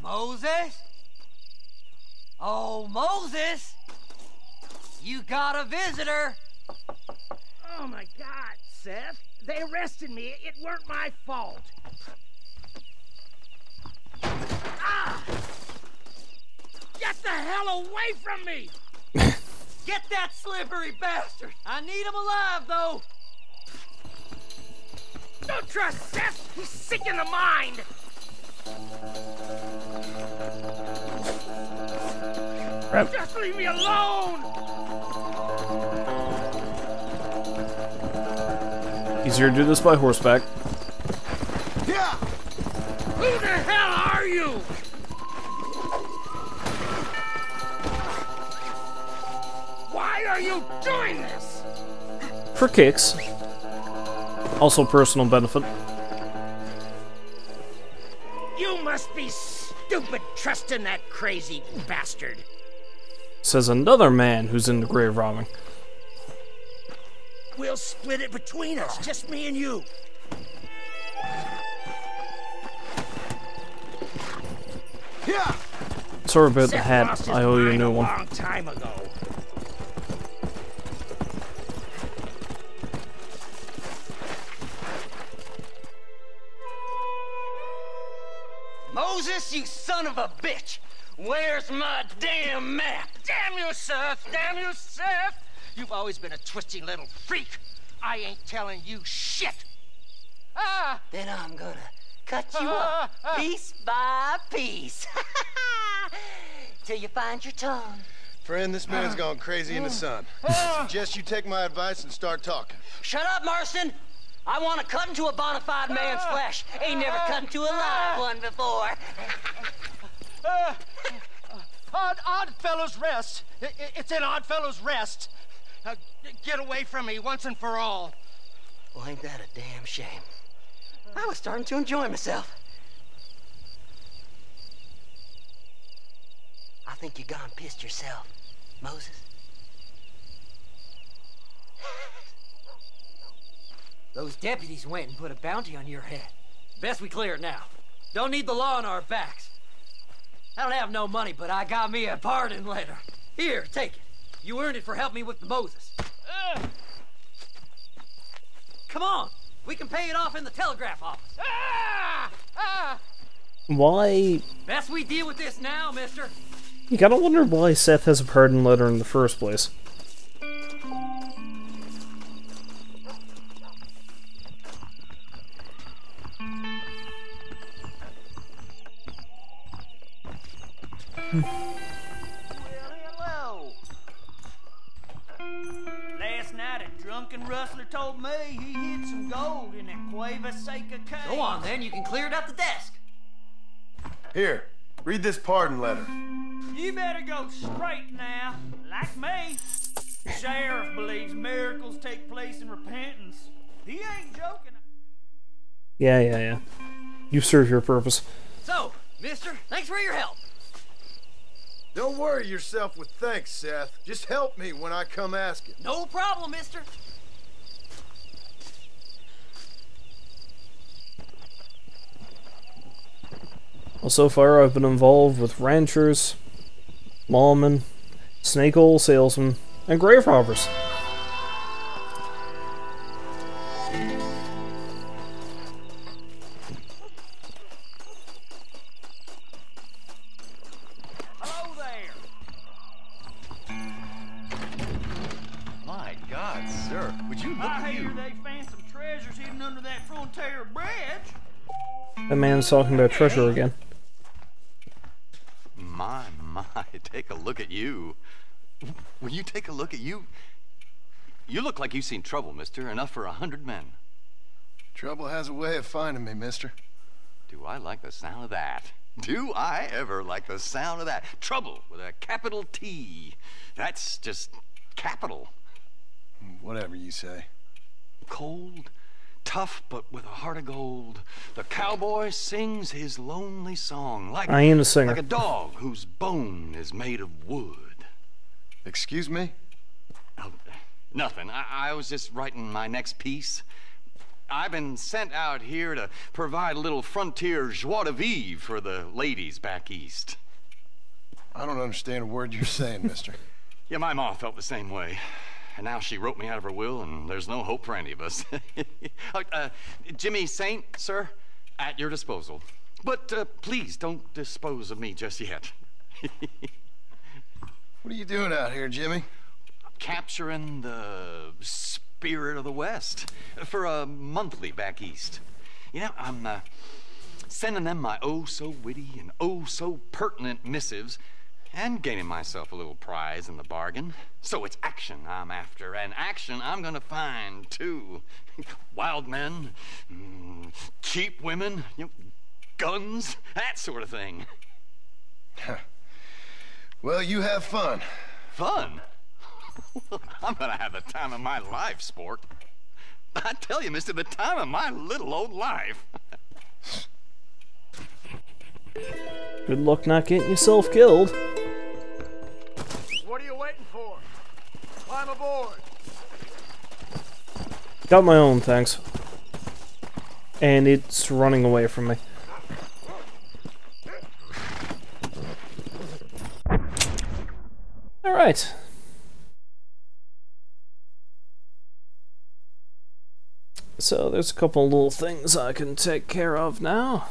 Moses? Oh, Moses! You got a visitor. Oh my God, Seth. They arrested me. It weren't my fault. Ah! Get the hell away from me! Get that slippery bastard! I need him alive, though! Don't trust Seth! He's sick in the mind! Crap. Just leave me alone! Easier to do this by horseback. Yeah! Who the hell are you? Why are you doing this? For kicks. Also personal benefit. You must be stupid trusting that crazy bastard. Says another man who's into grave robbing. We'll split it between us, just me and you. Yeah. Sorry about the Seth hat. lost his I owe you a mind new one. long time ago. Moses, you son of a bitch! Where's my damn map? Damn you, Seth! Damn you, Seth! You've always been a twisty little freak. I ain't telling you shit. Ah! Then I'm gonna cut you up piece by piece. Till you find your tongue. Friend, this man's gone crazy in the sun. I suggest you take my advice and start talking. Shut up, Marston! I want to cut into a bona fide man's flesh. Ain't never cut into a live one before. Odd Fellow's Rest. It's in Odd Fellow's Rest. Get away from me once and for all. Well, ain't that a damn shame? I was starting to enjoy myself. I think you gone pissed yourself, Moses. Those deputies went and put a bounty on your head. Best we clear it now. Don't need the law on our backs. I don't have no money, but I got me a pardon letter. Here, take it. You earned it for helping me with the Moses. Come on. We can pay it off in the telegraph office. Why? Best we deal with this now, mister. You gotta wonder why Seth has a pardon letter in the first place. Hello. Last night a drunken rustler told me he hid some gold in that Cueva Seca cave. Go on, then. You can clear it out the desk. Here, read this pardon letter. You better go straight now, like me. The sheriff believes miracles take place in repentance. He ain't joking. Yeah. You serve your purpose. So, mister, thanks for your help. Don't worry yourself with thanks, Seth. Just help me when I come asking. No problem, mister. Well, so far I've been involved with ranchers, lawmen, snake oil salesmen, and grave robbers. Hello there. My God, sir, would you look I at hear you? they found some treasures hidden under that Frontier Bridge. That man's talking about treasure again. My, take a look at you. Will you take a look at you? You look like you've seen trouble, mister. Enough for 100 men. Trouble has a way of finding me, mister. Do I like the sound of that? Do I ever like the sound of that? Trouble with a capital T. That's just capital. Whatever you say. Cold, tough, but with a heart of gold. The cowboy sings his lonely song like, I ain't a singer. like a dog whose bone is made of wood. Excuse me? Oh, nothing. I was just writing my next piece. I've been sent out here to provide a little frontier joie de vivre for the ladies back east. I don't understand a word you're saying, mister. Yeah, my ma felt the same way. And now she wrote me out of her will, and there's no hope for any of us. Jimmy Saint, sir, at your disposal. But please don't dispose of me just yet. What are you doing out here, Jimmy? Capturing the spirit of the West for a monthly back east. You know, I'm sending them my oh-so-witty and oh-so-pertinent missives and gaining myself a little prize in the bargain. So it's action I'm after, and action I'm gonna find, too. Wild men, cheap women, guns, that sort of thing. Well, you have fun. Fun? I'm gonna have the time of my life, sport. I tell you, mister, the time of my little old life. Good luck not getting yourself killed. What are you waiting for? Climb aboard. Got my own, thanks. And it's running away from me. Alright. So there's a couple little things I can take care of now.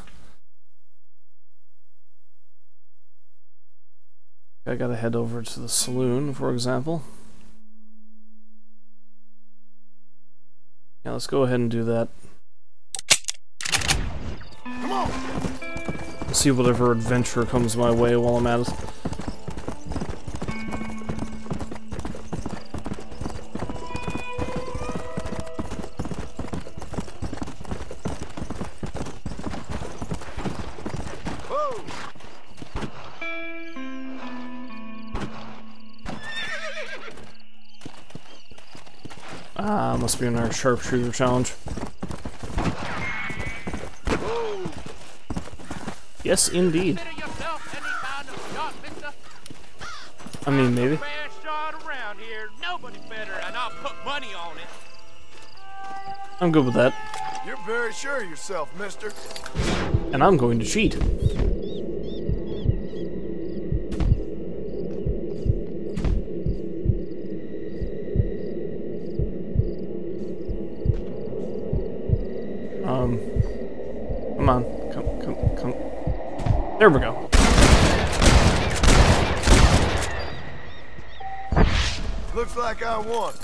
I gotta head over to the saloon, for example. Yeah, let's go ahead and do that. Come on. See whatever adventure comes my way while I'm at it. Must be another sharpshooter challenge. Whoa. Yes, indeed. I mean, maybe. Best shot around here. Nobody better, and I'll put money on it. I'm good with that. You're very sure of yourself, mister. And I'm going to cheat. Come on. Come. There we go. Looks like I won.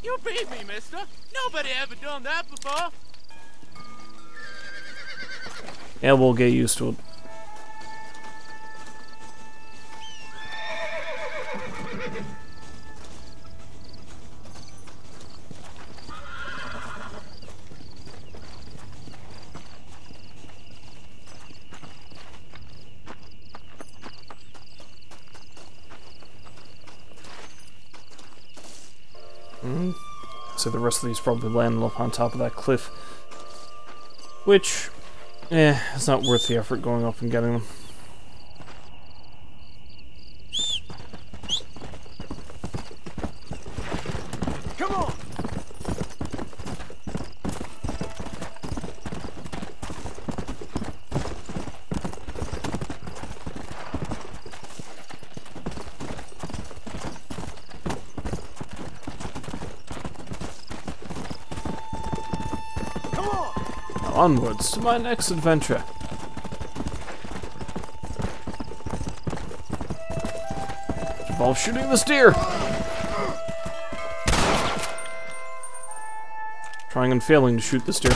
You beat me, mister. Nobody ever done that before. Yeah, we'll get used to it. So the rest of these probably landed up on top of that cliff. Which, it's not worth the effort going up and getting them. Come on! Onwards to my next adventure. Involves shooting this deer. Trying and failing to shoot this deer.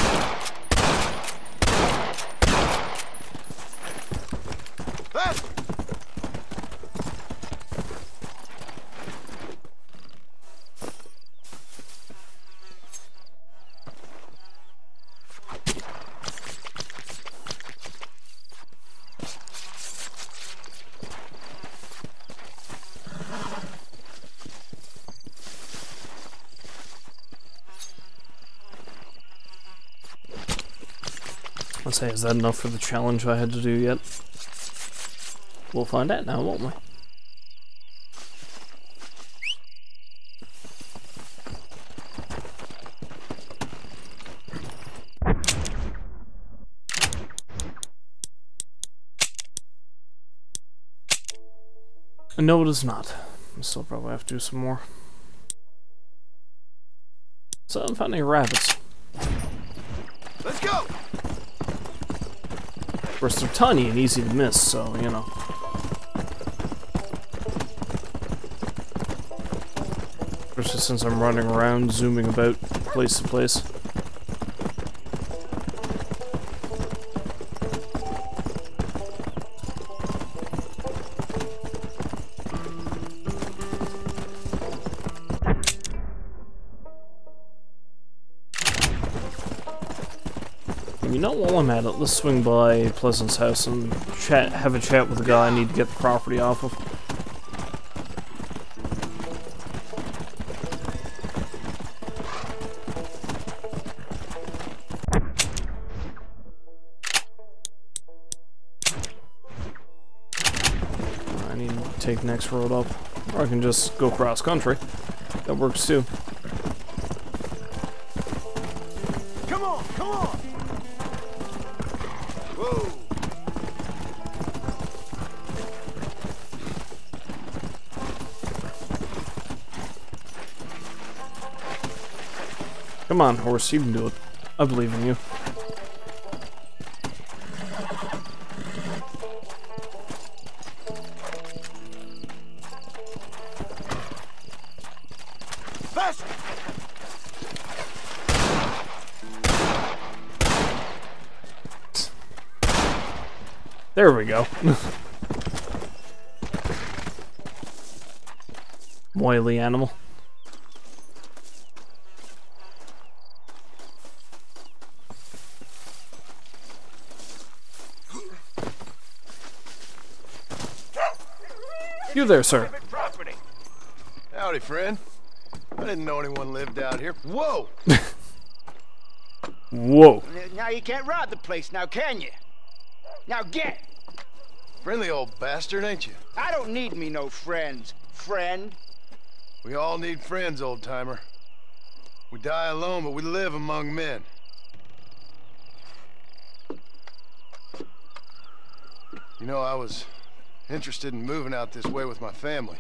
Let's say, is that enough for the challenge I had to do yet? We'll find out now, won't we? No, it is not. I still probably have to do some more. So I'm finding rabbits. Let's go! Of course, they're tiny and easy to miss, so, you know. Especially since I'm running around, zooming about place to place. You know, while I'm at it, let's swing by Pleasant's house and have a chat with the guy I need to get the property off of. I need to take the next road up, or I can just go cross country. That works too. Come on, come on! Whoa! Come on, horse, you can do it. I believe in you. Faster! There we go. Wily animal. You there, sir. Howdy, friend. I didn't know anyone lived out here. Whoa! Whoa. Now you can't rob the place now, can you? Now get! Friendly old bastard, ain't you? I don't need me no friends, friend. We all need friends, old-timer. We die alone, but we live among men. You know, I was interested in moving out this way with my family.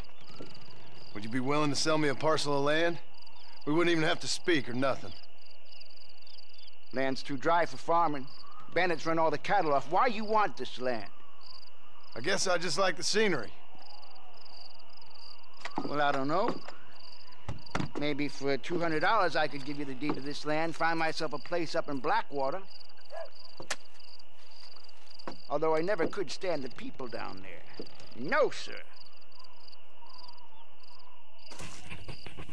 Would you be willing to sell me a parcel of land? We wouldn't even have to speak or nothing. Land's too dry for farming. Bandits run all the cattle off. Why you want this land? I guess I just like the scenery. Well, I don't know. Maybe for $200 I could give you the deed to this land, find myself a place up in Blackwater. Although I never could stand the people down there. No, sir.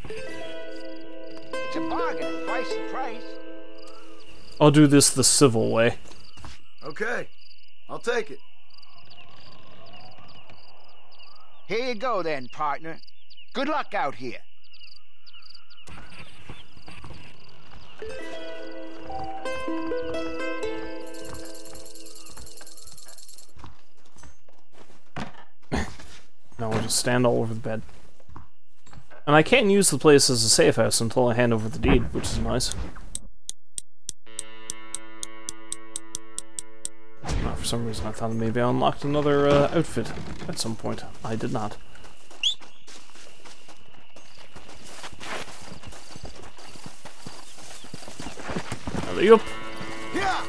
It's a bargain, twice the price. I'll do this the civil way. Okay, I'll take it. Here you go then, partner. Good luck out here. just stand all over the bed. And I can't use the place as a safe house until I hand over the deed, which is nice. Now, for some reason I thought maybe I unlocked another outfit at some point. I did not. There you go. Yeah.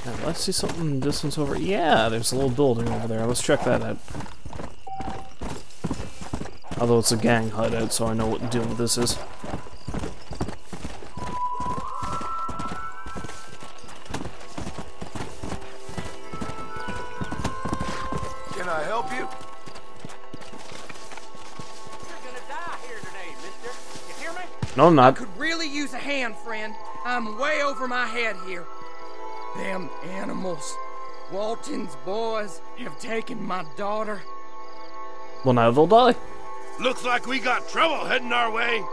Now, let's see something in the distance over. Yeah, there's a little building over there. Let's check that out. Although it's a gang hideout, so I know what the deal with this is. Can I help you? No, I'm not. I could really use a hand, friend. I'm way over my head here. Them animals. Walton's boys have taken my daughter. Well, now they'll die. Looks like we got trouble heading our way.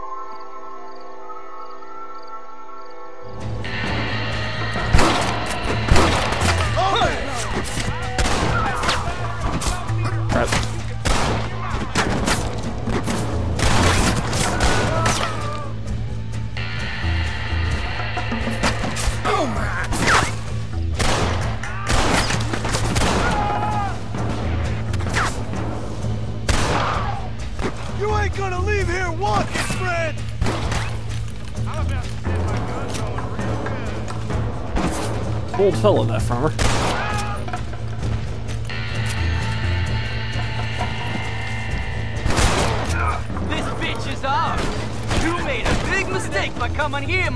You ain't gonna leave here walking, friend! I'm about to get my gun going real good. Bold fellow, that farmer. This bitch is ours. You made a big mistake by coming here,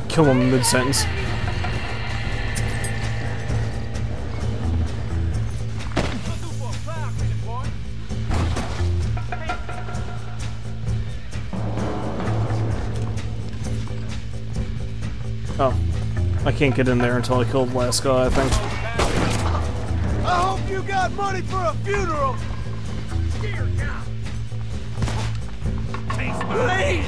Kill him mid-sentence. Oh. I can't get in there until I kill the last guy, I think. I hope you got money for a funeral! Here, now! Please!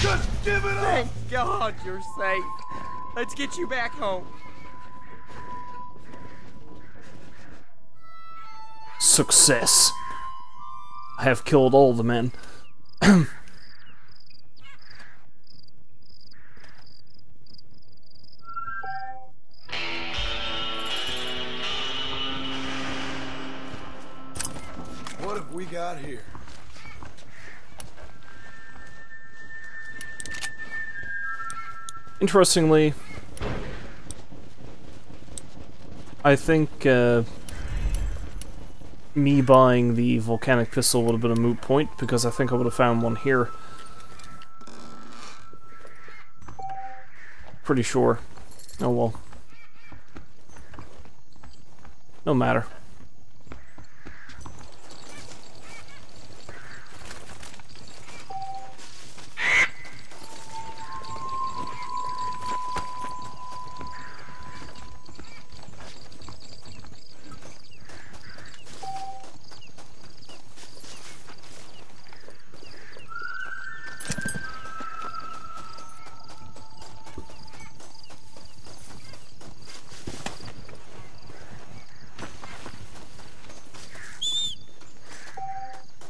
Just give it up! Thank God you're safe. Let's get you back home. Success. I have killed all the men. What have we got here? Interestingly, I think me buying the volcanic pistol would have been a moot point, because I think I would have found one here. Pretty sure. Oh well. No matter.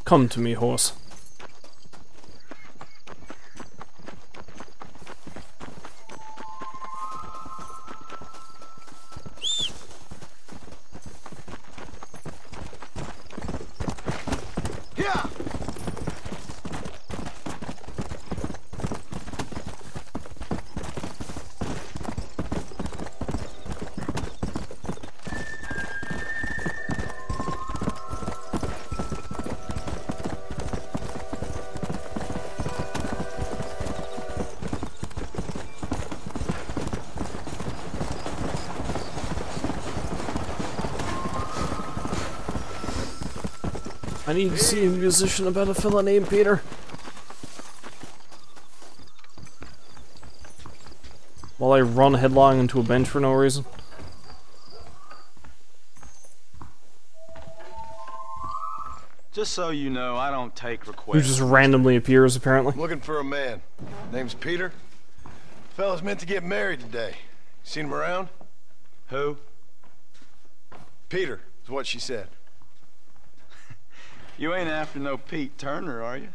Come to me, horse. Yeah! I need to see a musician about a fella named Peter. while I run headlong into a bench for no reason. Just so you know, I don't take requests. Who just randomly appears, apparently. I'm looking for a man. Name's Peter. Fella's meant to get married today. Seen him around? Who? Peter is what she said. You ain't after no Pete Turner, are you?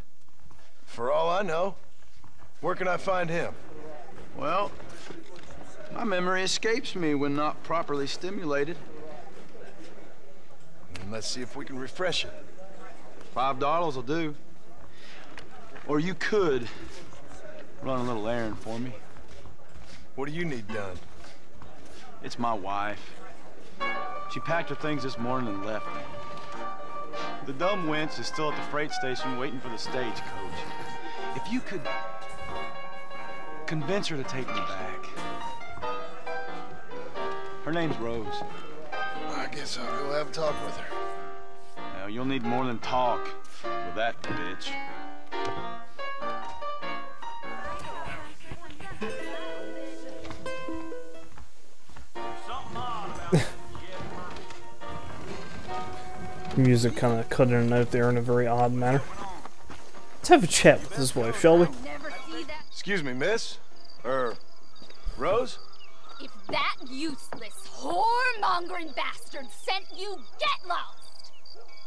For all I know. Where can I find him? Well, my memory escapes me when not properly stimulated. Let's see if we can refresh it. $5 will do. Or you could run a little errand for me. What do you need done? It's my wife. She packed her things this morning and left me. The dumb wench is still at the freight station waiting for the stagecoach. If you could convince her to take me back. Her name's Rose. I guess I'll go have a talk with her. Now, you'll need more than talk with that bitch. Music kind of cut in and out there in a very odd manner. Let's have a chat with his wife, shall we? Excuse me, miss? Rose? If that useless, whoremongering bastard sent you, get lost!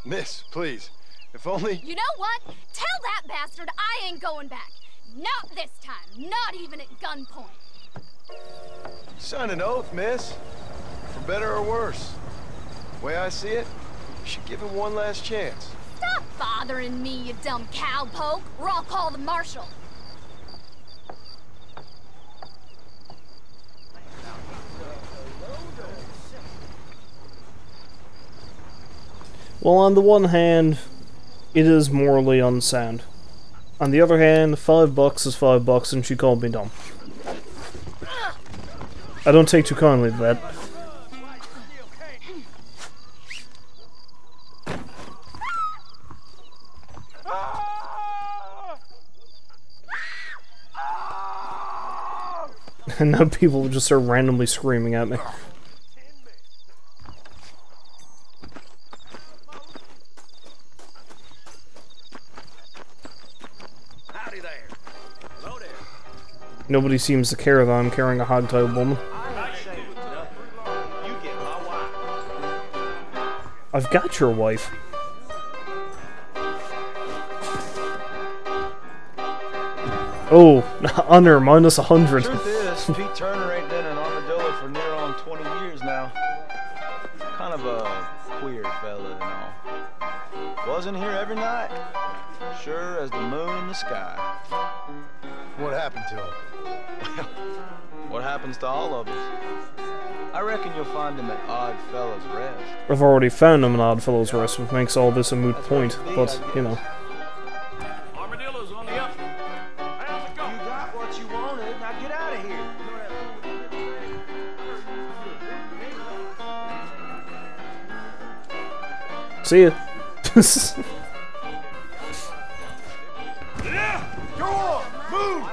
Miss, please. If only... You know what? Tell that bastard I ain't going back. Not this time. Not even at gunpoint. Sign an oath, miss. For better or worse. The way I see it, you should give him one last chance. Stop bothering me, you dumb cowpoke, or I'll call the marshal. Well, on the one hand, it is morally unsound. On the other hand, $5 is $5 and she called me dumb. I don't take too kindly to that. And now people just start randomly screaming at me. Howdy there. Hello there. Nobody seems to care that I'm carrying a hog-tied woman. You get my wife. I've got your wife. Oh, under minus 100. Truth is, Pete Turner ain't been an armadillo for near on 20 years now. Kind of a queer fella and all. Wasn't here every night. Sure as the moon in the sky. What happened to him? Well, what happens to all of us? I reckon you'll find him at Odd Fellow's Rest. I've already found him an Odd Fellow's Rest, which makes all this a moot point, but, you know. Armadillo's on the up. You got what you wanted. Now get out of here. See ya. Go on! Move!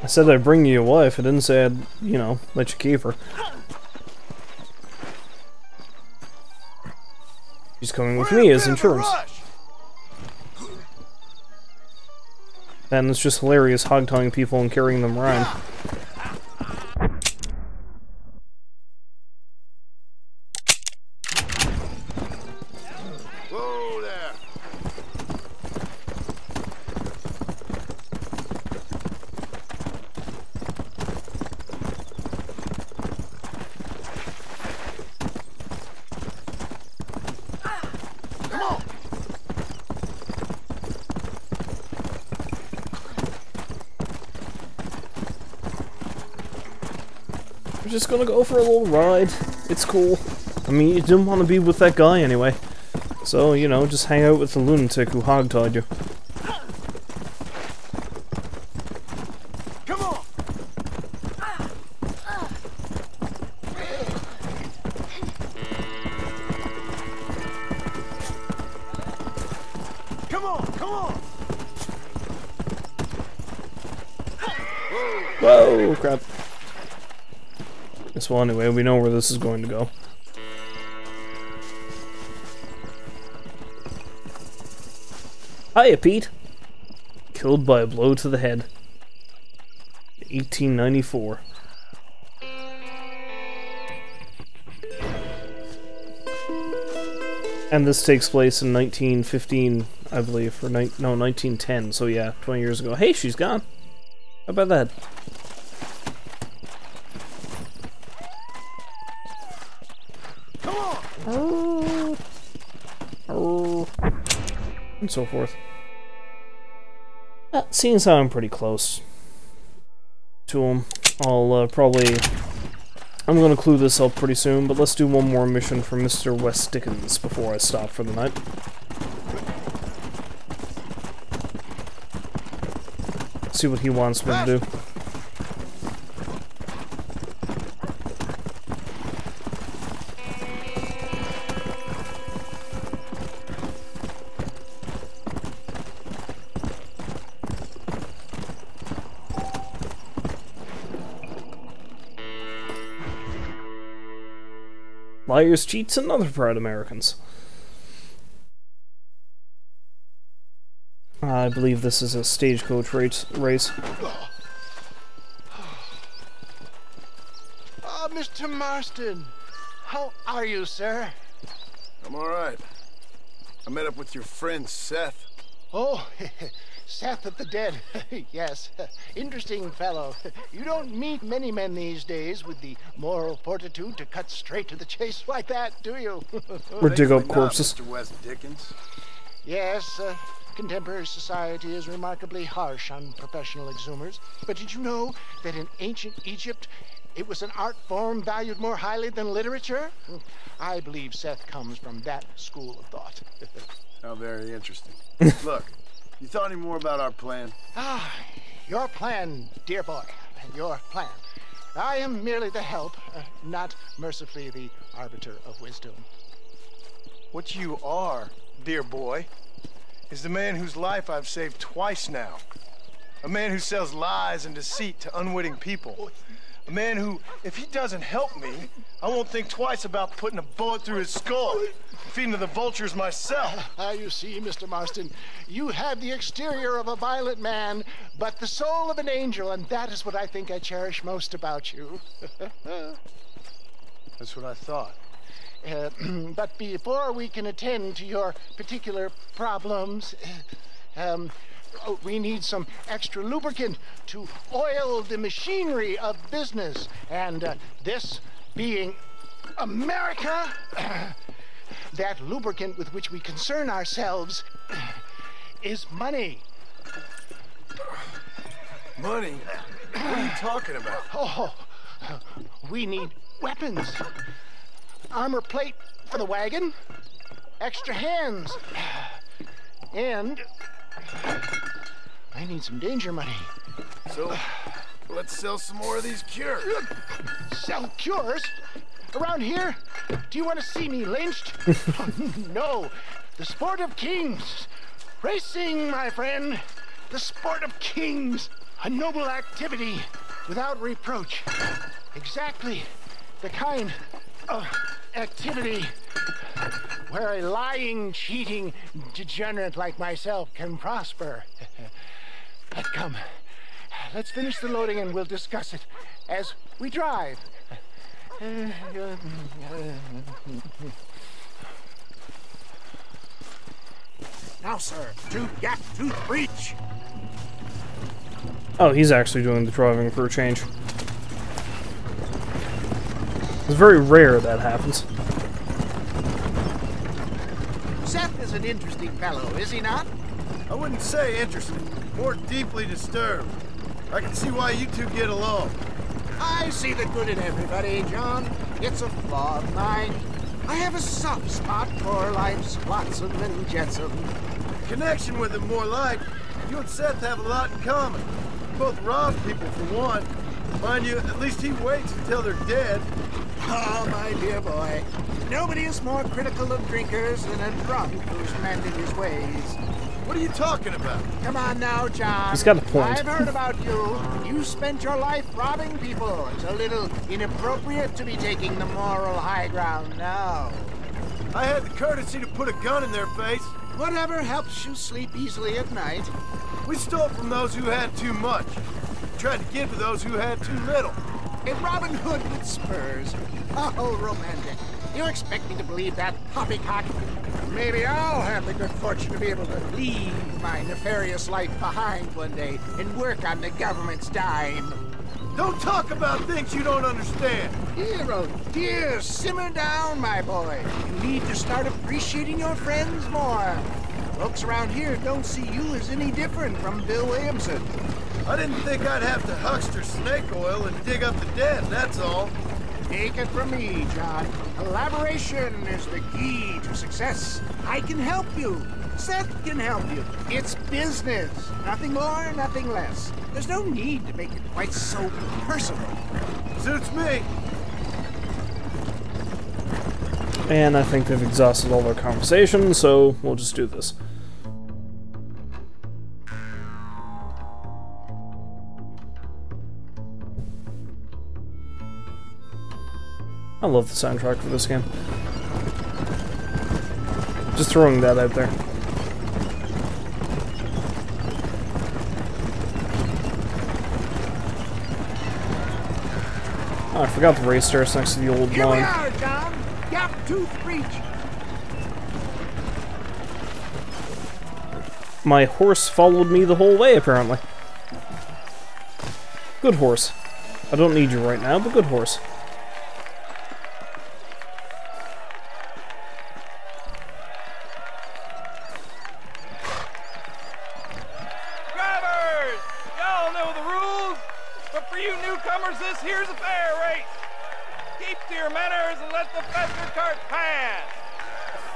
I said I'd bring you a wife, I didn't say I'd, you know, let you keep her. She's coming with me as insurance. And it's just hilarious hog-tying people and carrying them around. Whoa there! Come on! We're just gonna go for a little ride. It's cool. I mean, you didn't want to be with that guy anyway. So, you know, just hang out with the lunatic who hog-tied you. Come on! Come on! Come on! Whoa, crap. Well, anyway, we know where this is going to go. Hiya, Pete. Killed by a blow to the head. 1894. And this takes place in 1915, I believe, or no, 1910. So yeah, 20 years ago. Hey, she's gone. How about that? Come on! And so forth. Seeing as how I'm pretty close to him, I'll probably... I'm going to clue this up pretty soon, but let's do one more mission for Mr. West Dickens before I stop for the night. See what he wants me to do. Liars, cheats, and other proud Americans. I believe this is a stagecoach race. Ah, Mr. Marston. How are you, sir? I'm all right. I met up with your friend, Seth. Oh, Seth of the Dead. Yes, interesting fellow. You don't meet many men these days with the moral fortitude to cut straight to the chase like that, do you? Or dig up corpses. Mr. West Dickens. Yes, contemporary society is remarkably harsh on professional exhumers. But did you know that in ancient Egypt, it was an art form valued more highly than literature? I believe Seth comes from that school of thought. How very interesting. Look, you thought any more about our plan? Ah, your plan, dear boy. Your plan. I am merely the help, not mercifully the arbiter of wisdom. What you are, dear boy, is the man whose life I've saved twice now. A man who sells lies and deceit to unwitting people. A man who, if he doesn't help me, I won't think twice about putting a bullet through his skull, feeding to the vultures myself. You see, Mr. Marston, you have the exterior of a violent man, but the soul of an angel, and that is what I think I cherish most about you. That's what I thought. But before we can attend to your particular problems, we need some extra lubricant to oil the machinery of business. And this being America, that lubricant with which we concern ourselves is money. Money? What are you talking about? Oh, we need weapons. Armor plate for the wagon, extra hands, and I need some danger money. So, let's sell some more of these cures. Sell cures? Around here? Do you want to see me lynched? No, the sport of kings. Racing, my friend. The sport of kings. A noble activity without reproach. Exactly the kind of activity where a lying, cheating degenerate like myself can prosper. But come, let's finish the loading and we'll discuss it as we drive. Now, sir, to Yak Tooth Breach. Oh, he's actually doing the driving for a change. It's very rare that happens. Seth is an interesting fellow, is he not? I wouldn't say interesting, more deeply disturbed. I can see why you two get along. I see the good in everybody, John. It's a flaw of mine. I have a soft spot for life's flotsam and jetsam. Connection with him, more like. You and Seth have a lot in common. You both rob people, for one. Mind you, at least he waits until they're dead. Oh, my dear boy. Nobody is more critical of drinkers than a drunk who's mended his ways. What are you talking about? Come on now, John. He's got a point. I've heard about you. You spent your life robbing people. It's a little inappropriate to be taking the moral high ground now. I had the courtesy to put a gun in their face. Whatever helps you sleep easily at night. We stole from those who had too much. Tried to give to those who had too little. A Robin Hood with spurs. Oh, romantic. You expect me to believe that poppycock? Maybe I'll have the good fortune to be able to leave my nefarious life behind one day and work on the government's dime. Don't talk about things you don't understand. Hero, dear, simmer down, my boy. You need to start appreciating your friends more. Folks around here don't see you as any different from Bill Williamson. I didn't think I'd have to huckster snake oil and dig up the dead, that's all. Take it from me, John. Collaboration is the key to success. I can help you. Seth can help you. It's business. Nothing more, nothing less. There's no need to make it quite so personal. Suits me. And I think they've exhausted all their conversation, so we'll just do this. I love the soundtrack for this game. Just throwing that out there. Oh, I forgot the race starts next to the old Here line. we are, John. Gap Tooth Breach. My horse followed me the whole way, apparently. Good horse. I don't need you right now, but good horse. Drivers! Y'all know the rules, but for you newcomers, this here's a fair race. Keep to your manners and let the faster cart pass.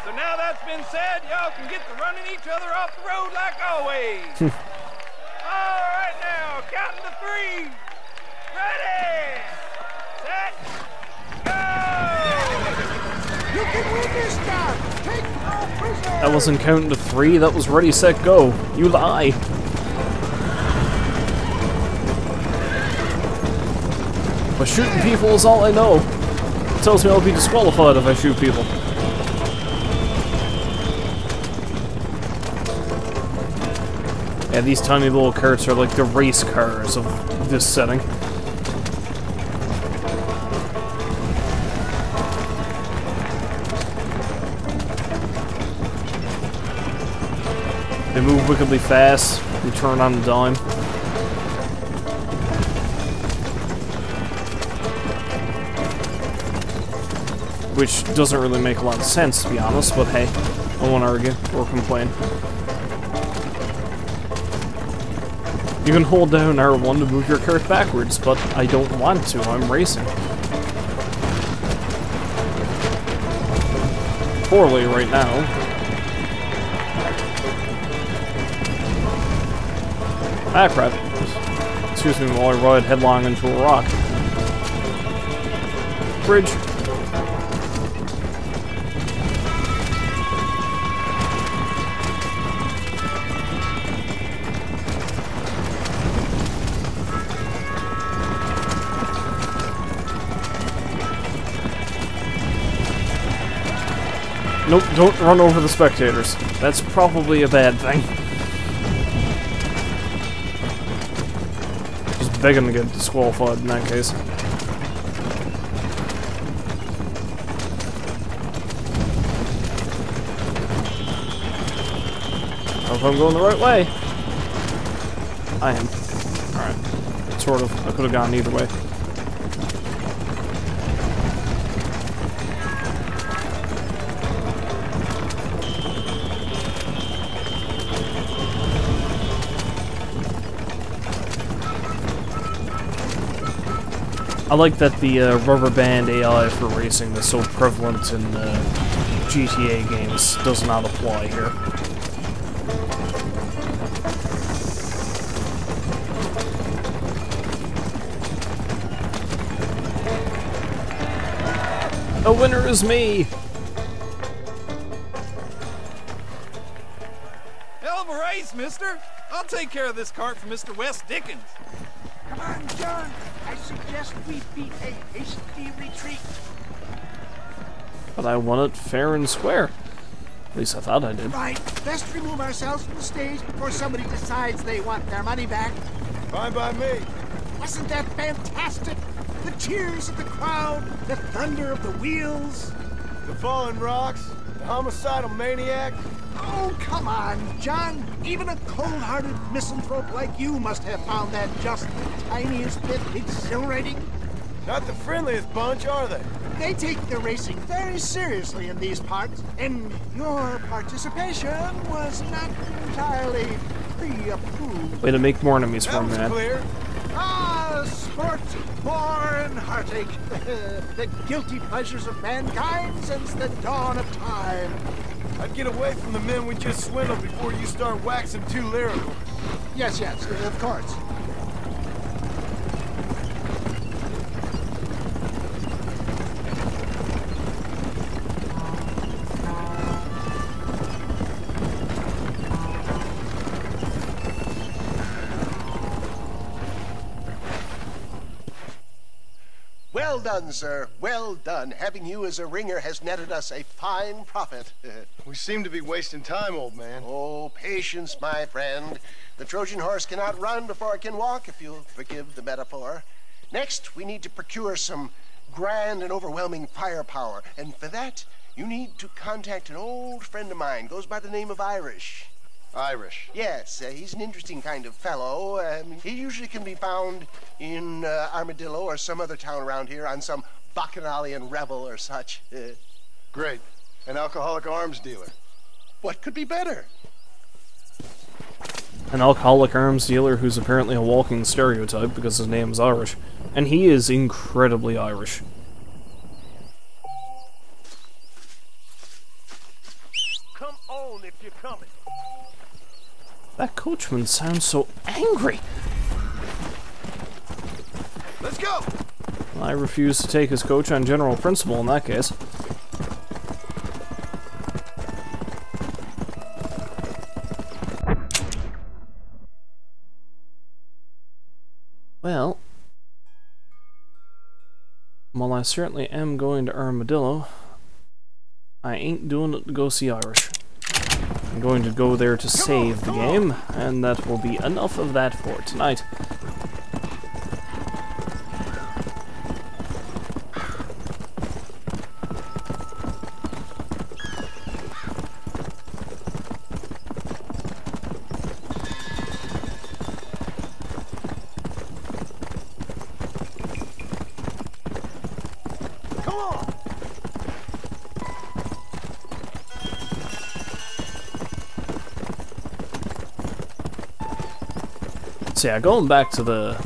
So now that's been said, y'all can get to running each other off the road like always. All right now, counting to 3. Ready, set, go! You can win this, John. Take no prisoners. That wasn't counting to 3, that was ready, set, go. You lie. But shooting people is all I know. It tells me I'll be disqualified if I shoot people. Yeah, these tiny little carts are like the race cars of this setting. They move wickedly fast, they turn on the dime. Which doesn't really make a lot of sense, to be honest, but hey, I won't argue or complain. You can hold down R1 to move your cart backwards, but I don't want to, I'm racing. Poorly right now. Ah, crap. Excuse me while I ride headlong into a rock. Bridge. Nope, don't run over the spectators. That's probably a bad thing. Just begging to get disqualified in that case. I hope I'm going the right way. I am. Alright. Sort of. I could have gone either way. I like that the rubber band AI for racing that's so prevalent in GTA games does not apply here. The winner is me! Hell of a ice, mister. I'll take care of this cart for Mr. Wes Dickens. Come on, John. I suggest we beat a hasty retreat. But I won it fair and square. At least I thought I did. Right. Best remove ourselves from the stage before somebody decides they want their money back. Fine by me. Wasn't that fantastic? The cheers of the crowd, the thunder of the wheels. The fallen rocks, the homicidal maniac. Oh, come on, John. Even a cold-hearted misanthrope like you must have found that just the tiniest bit exhilarating. Not the friendliest bunch, are they? They take their racing very seriously in these parts, and your participation was not entirely pre-approved. Way to make more enemies for me, man. Clear. Ah, sport, war, and heartache. The guilty pleasures of mankind since the dawn of time. I'd get away from the men we just swindled before you start waxing too lyrical. Yes, of course. Well done, sir. Well done. Having you as a ringer has netted us a fine profit. We seem to be wasting time, old man. Oh, patience, my friend. The Trojan horse cannot run before it can walk, if you'll forgive the metaphor. Next, we need to procure some grand and overwhelming firepower. And for that, you need to contact an old friend of mine. Goes by the name of Irish. Irish? Yes, he's an interesting kind of fellow. He usually can be found in Armadillo or some other town around here on some bacchanalian revel or such. Great. An alcoholic arms dealer. What could be better? An alcoholic arms dealer who's apparently a walking stereotype because his name is Irish. And he is incredibly Irish. Come on if you're coming. That coachman sounds so angry. Let's go! I refuse to take his coach on general principle in that case. Well, while I certainly am going to Armadillo, I ain't doing it to go see Irish. I'm going to go there to save the game, and that will be enough of that for tonight. So yeah, going back to the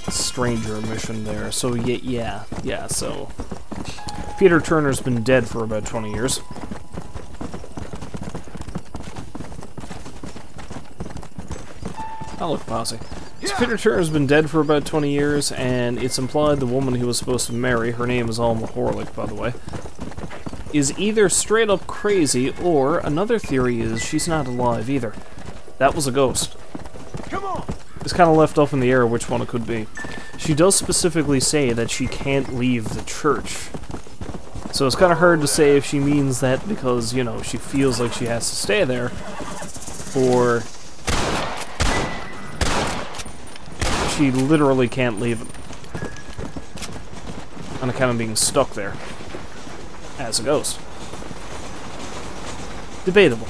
stranger mission there. So yeah. So Peter Turner's been dead for about 20 years. Oh, look, Posse. So Peter Turner's been dead for about 20 years, and it's implied the woman he was supposed to marry, her name is Alma Horlick, by the way, is either straight up crazy, or another theory is she's not alive either. That was a ghost. It's kind of left up in the air which one it could be. She does specifically say that she can't leave the church. So it's kind of hard to say if she means that because, you know, she feels like she has to stay there, or she literally can't leave it on account of being stuck there as a ghost. Debatable.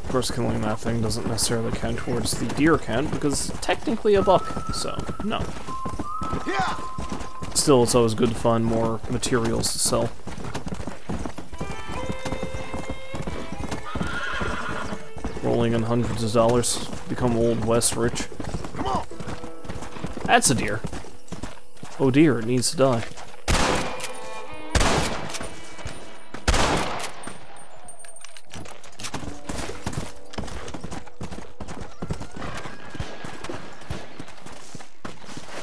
Of course, killing that thing doesn't necessarily count towards the deer count, because it's technically a buck, so no. Still, it's always good to find more materials to sell. Rolling in hundreds of dollars, become Old West rich. That's a deer. Oh dear, it needs to die.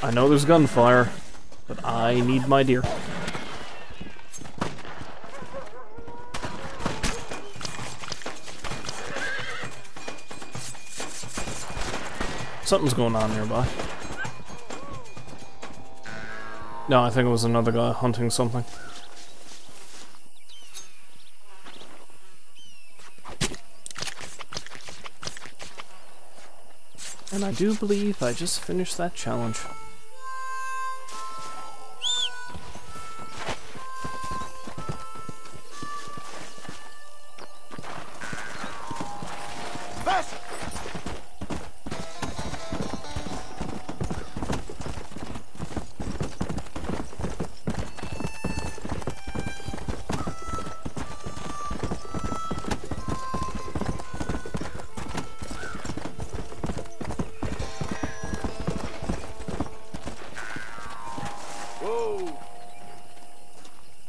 I know there's gunfire, but I need my deer. Something's going on nearby. No, I think it was another guy hunting something. And I do believe I just finished that challenge.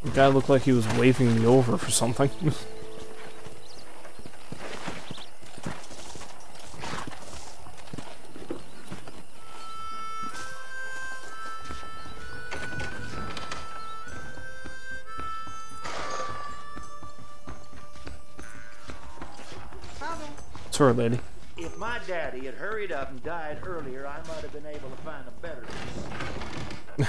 The guy looked like he was waving me over for something. Sorry, lady. If my daddy had hurried up and died earlier, I might have been able to find a better piece.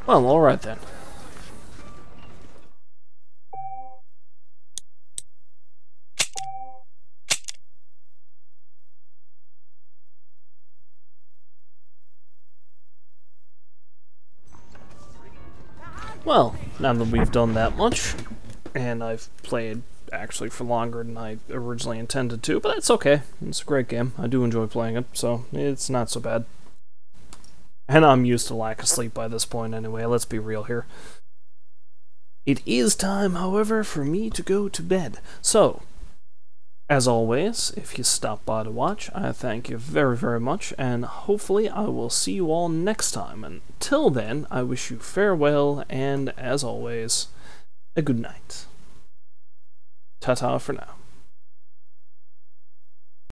Well, alright then. Well, now that we've done that much, and I've played actually for longer than I originally intended to, but that's okay. It's a great game. I do enjoy playing it, so it's not so bad. And I'm used to lack of sleep by this point anyway, let's be real here. It is time, however, for me to go to bed. So, as always, if you stop by to watch, I thank you very, very much, and hopefully I will see you all next time. Until then, I wish you farewell, and as always, a good night. Ta-ta for now.